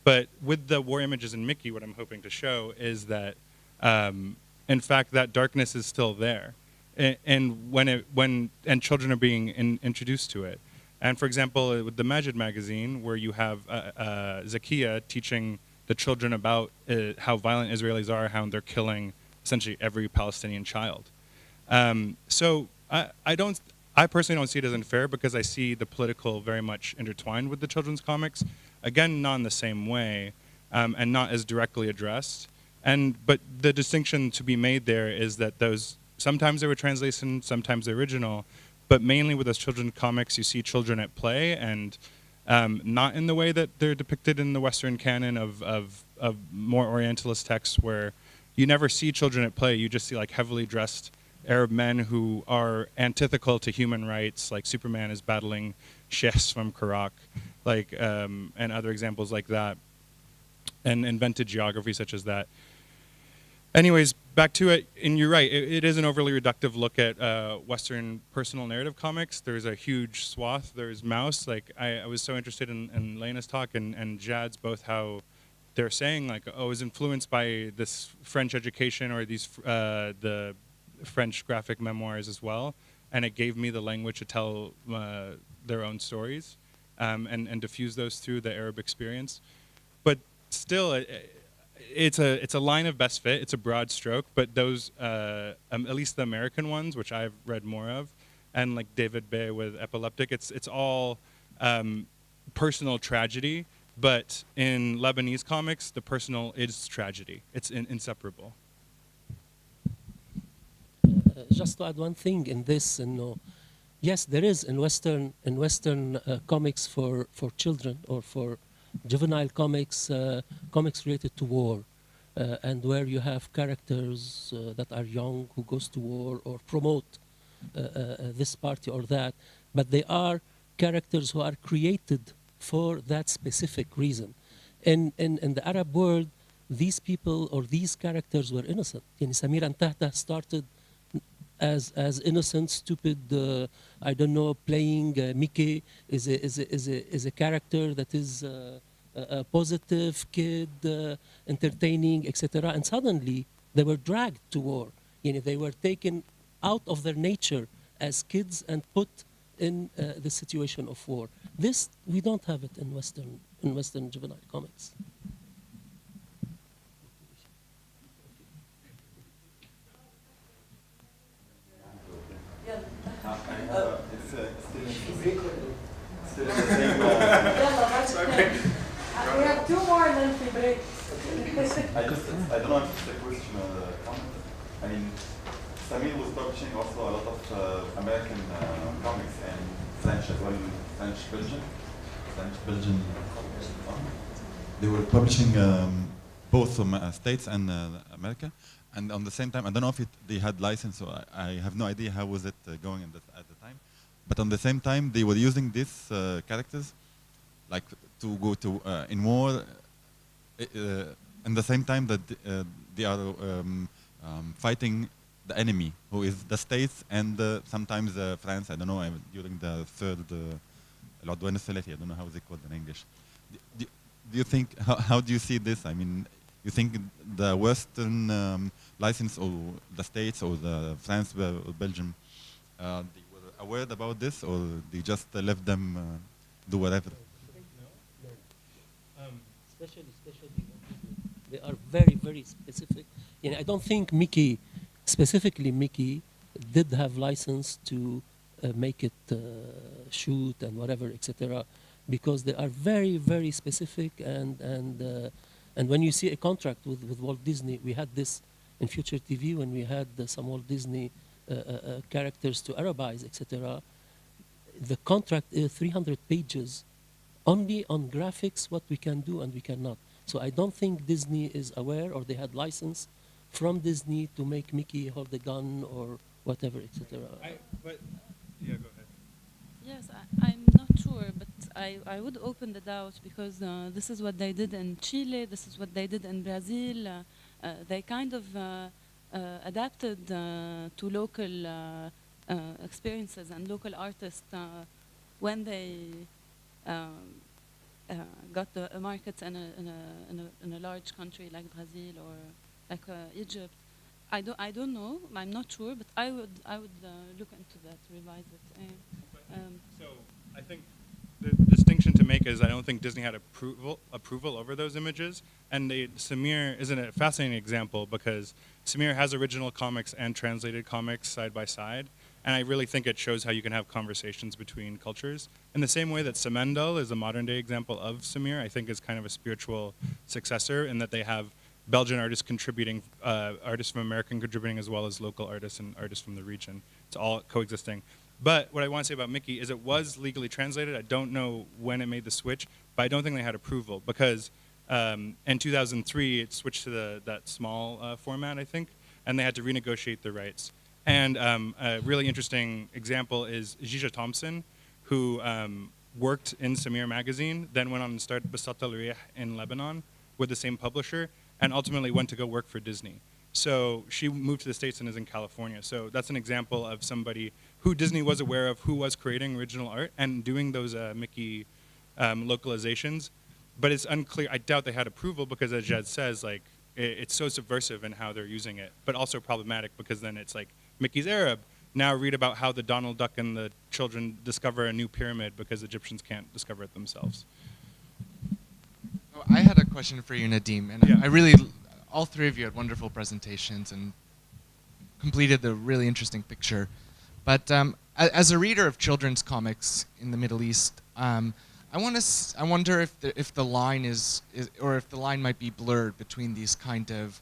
But with the war images in Mickey, what I'm hoping to show is that, in fact, that darkness is still there, and when children are being introduced to it. And for example, with the Majid magazine, where you have Zakiya teaching the children about how violent Israelis are, how they're killing essentially every Palestinian child. So I personally don't see it as unfair, because I see the political very much intertwined with the children's comics. Again, not in the same way, and not as directly addressed. But the distinction to be made there is that those, sometimes they were translations, sometimes they're original, but mainly with those children's comics, you see children at play, and not in the way that they're depicted in the Western canon of more Orientalist texts, where you never see children at play. You just see like heavily dressed Arab men who are antithetical to human rights, like Superman is battling sheikhs from Karak, like, and other examples like that, and invented geography such as that. Anyways, back to it, and you're right, it is an overly reductive look at Western personal narrative comics. There's a huge swath. There's Mouse. Like, I was so interested in Lena's talk and Jad's, both how they're saying, like, oh, I was influenced by this French education or these the French graphic memoirs as well, and it gave me the language to tell their own stories and diffuse those through the Arab experience. But still, it's a line of best fit. It's a broad stroke, but those, at least the American ones, which I've read more of, and like David Bay with Epileptic, it's all personal tragedy. But in Lebanese comics, the personal is tragedy. It's inseparable. Just to add one thing in this, yes, there is in Western comics for children or for juvenile comics, comics related to war, and where you have characters that are young who goes to war or promote this party or that, but they are characters who are created for that specific reason. In the Arab world, these people or these characters were innocent. Samir and Tahta started as innocent, stupid, I don't know, playing Mickey is a character that is a positive kid, entertaining, etc. And suddenly they were dragged to war. They were taken out of their nature as kids and put in the situation of war. This, we don't have it in Western juvenile comics. Still in the same. We have 2 more and then we break. I don't know if it's a question or a comment. I mean, Samir was publishing also a lot of American comics and French as well, French-Belgian comics. They were publishing both from States and America. And on the same time, I don't know if they had license, so I have no idea how was it going at the time. But on the same time, they were using these characters, like to go to in war. In the same time that they are fighting the enemy, who is the States and sometimes France. I don't know, during the third العدوان الثلاثي. I don't know how it's called in English. Do you think, how do you see this? I mean, you think the Western license or the States or the France or Belgium, they were aware about this, or they just left them do whatever? Especially they are very, very specific. I don't think Mickey, specifically Mickey, did have license to make it shoot and whatever, etc., because they are very, very specific. And when you see a contract with Walt Disney, we had this in Future TV when we had some Walt Disney characters to Arabize, etc. The contract is 300 pages only on graphics, what we can do and we cannot. So I don't think Disney is aware, or they had license from Disney to make Mickey hold a gun or whatever, etc. But yeah, go ahead. Yes, I'm not sure, but I would open the doubt, because this is what they did in Chile, this is what they did in Brazil. They kind of adapted to local experiences and local artists when they got a market in a large country like Brazil or like Egypt. I don't know. I'm not sure, but I would look into that, revise it. So I think the distinction to make is I don't think Disney had approval over those images, and Samir isn't a fascinating example, because Samir has original comics and translated comics side by side, and I really think it shows how you can have conversations between cultures. In the same way that Samendel is a modern day example of Samir, I think is kind of a spiritual successor, in that they have Belgian artists contributing, artists from American contributing, as well as local artists and artists from the region. It's all coexisting. But what I want to say about Mickey is it was legally translated. I don't know when it made the switch, but I don't think they had approval, because In 2003, it switched to that small format, I think, and they had to renegotiate their rights. And a really interesting example is Jija Thompson, who worked in Samir magazine, then went on and started Basat al-Riyah in Lebanon with the same publisher, and ultimately went to go work for Disney. So she moved to the States and is in California. So that's an example of somebody who Disney was aware of, who was creating original art and doing those Mickey localizations. But it's unclear. I doubt they had approval because, as Jed says, like it's so subversive in how they're using it, but also problematic because then it's like Mickey's Arab. Now read about how the Donald Duck and the children discover a new pyramid because Egyptians can't discover it themselves. Oh, I had a question for you, Nadim, and Yeah. I really, all three of you had wonderful presentations and completed the really interesting picture. But as a reader of children's comics in the Middle East, I wonder if the line is or if the line might be blurred between these kind of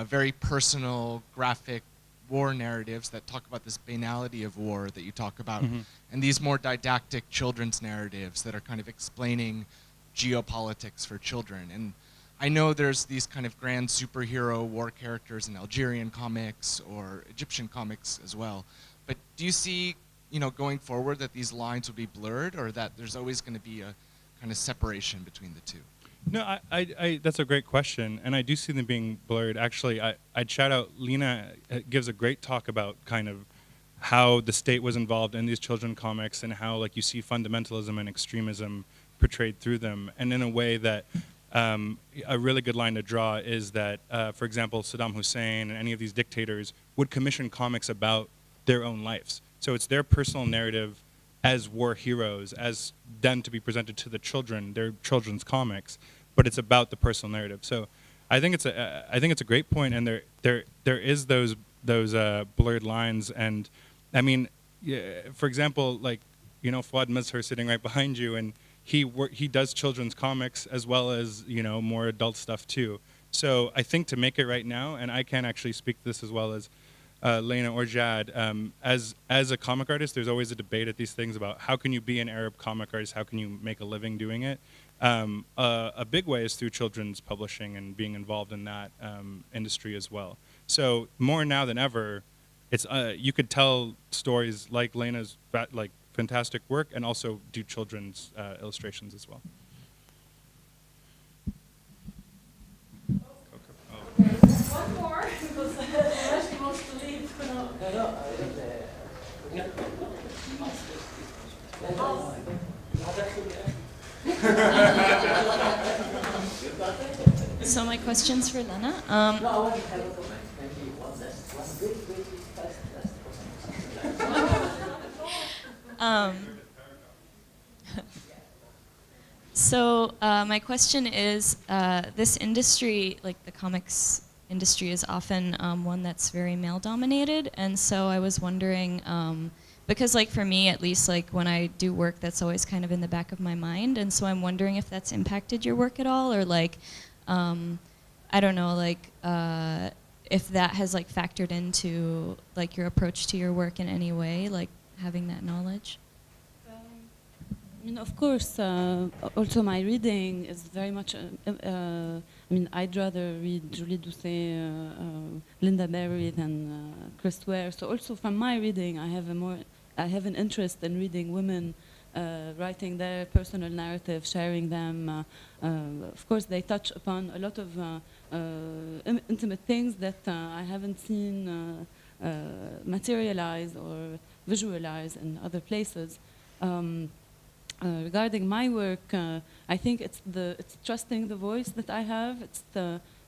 very personal, graphic war narratives that talk about this banality of war that you talk about, and these more didactic children's narratives that are kind of explaining geopolitics for children. And I know there's these kind of grand superhero war characters in Algerian comics or Egyptian comics as well. But do you see, going forward that these lines will be blurred, or that there's always going to be a kind of separation between the two? No, that's a great question, and I do see them being blurred. Actually, I'd shout out Lena gives a great talk about kind of how the state was involved in these children comics and how like you see fundamentalism and extremism portrayed through them, and in a way that a really good line to draw is that, for example, Saddam Hussein and any of these dictators would commission comics about their own lives. So it's their personal narrative as war heroes, as then to be presented to the children, their children's comics, but it's about the personal narrative. So I think it's a great point, and there is those blurred lines. And I mean, for example, like Fouad Mazhar sitting right behind you, and he does children's comics as well as more adult stuff too. So I think to make it right now, and I can actually speak to this as well as Lena or Jad, as a comic artist, there's always a debate at these things about how can you be an Arab comic artist, how can you make a living doing it. A big way is through children's publishing and being involved in that industry as well. So more now than ever, it's you could tell stories like Lena's fantastic work and also do children's illustrations as well. One more, because Rashid wants to leave. So my question's for Lena. So my question is, this industry, like the comics industry, is often one that's very male-dominated, and so I was wondering, because like for me at least, like when I do work, that's always kind of in the back of my mind, and so I'm wondering if that's impacted your work at all, or like, I don't know, like if that has like factored into like your approach to your work in any way, like having that knowledge. I mean, of course, also my reading is very much, I mean, I'd rather read Julie Doucet, Linda Berry than Chris Ware. So also from my reading, I have an interest in reading women writing their personal narrative, sharing them. Of course, they touch upon a lot of intimate things that I haven't seen materialize or visualize in other places. Regarding my work, I think it's trusting the voice that I have. It's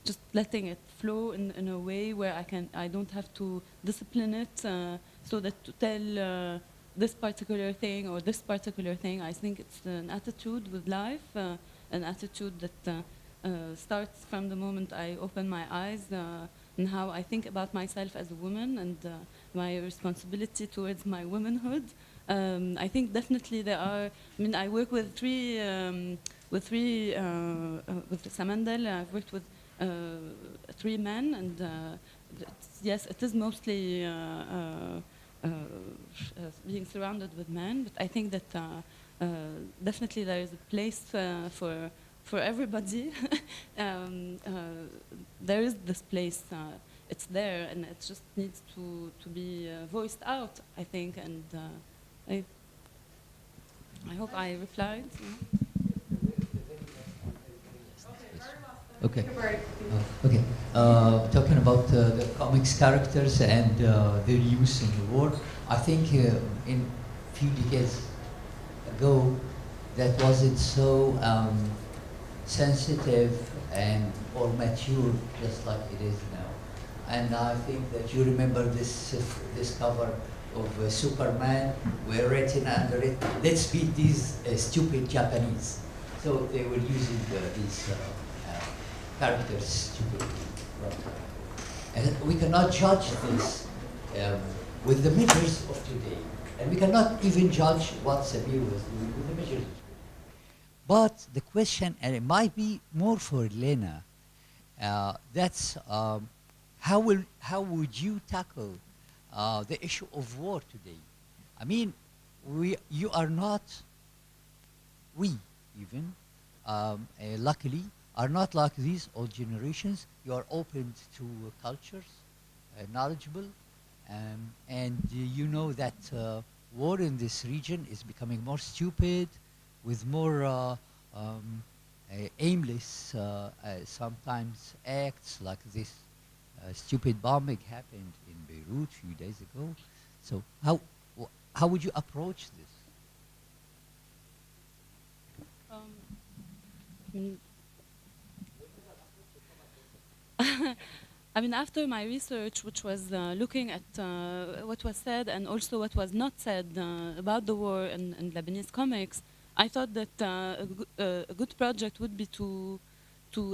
just letting it flow in a way where I don't have to discipline it, so that to tell this particular thing or this particular thing. I think it's an attitude with life, an attitude that starts from the moment I open my eyes and how I think about myself as a woman and my responsibility towards my womanhood. I think definitely there are. I mean, I work with with Samandal. I've worked with 3 men, and yes, it is mostly being surrounded with men. But I think that definitely there is a place for for everybody, there is this place. It's there, and it just needs to be voiced out, I think. And I hope I replied. Okay. Okay. Talking about the comics characters and their use in the war, I think in a few decades ago, that wasn't so sensitive and or mature, just like it is now. And I think that you remember this cover of Superman, where written under it, "Let's beat these stupid Japanese." So they were using these characters stupidly. And we cannot judge this with the measures of today. And we cannot even judge what Samir was doing with the measures. But the question, and it might be more for Lena, that's how would you tackle the issue of war today? I mean, you are not, we even, luckily, are not like these old generations. You are open to cultures, knowledgeable, and you know that war in this region is becoming more stupid, with more aimless, sometimes acts like this stupid bombing happened in Beirut a few days ago. So how would you approach this? I mean, after my research, which was looking at what was said and also what was not said about the war in Lebanese comics, I thought that a good project would be to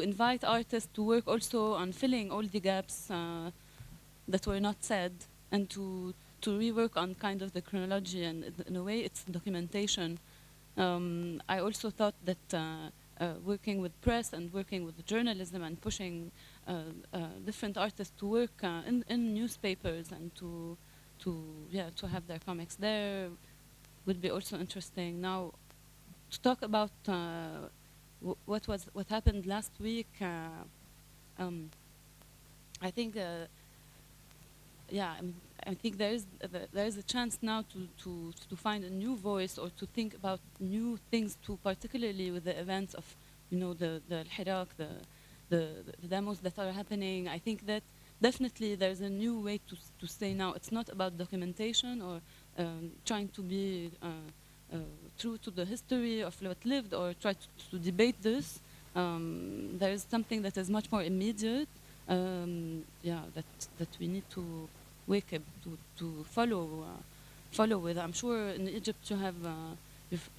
invite artists to work also on filling all the gaps that were not said, and to rework on kind of the chronology, and in a way it's documentation. I also thought that working with press and working with journalism and pushing different artists to work in newspapers and to have their comics there would be also interesting. Now, to talk about what happened last week, I think I think there is a chance now to find a new voice, or to think about new things too, particularly with the events of the Al-Hirak, the demos that are happening. I think that definitely there's a new way to say now. It's not about documentation or trying to be true to the history of what lived, or try to debate this. There is something that is much more immediate. That we need to wake up to follow with. I'm sure in Egypt you have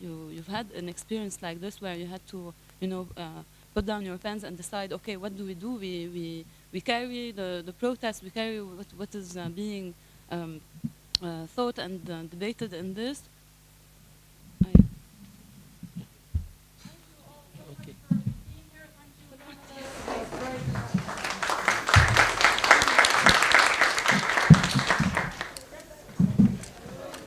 you've had an experience like this, where you had to put down your pens and decide, okay, what do? We carry the protest, we carry what is being thought and debated in this,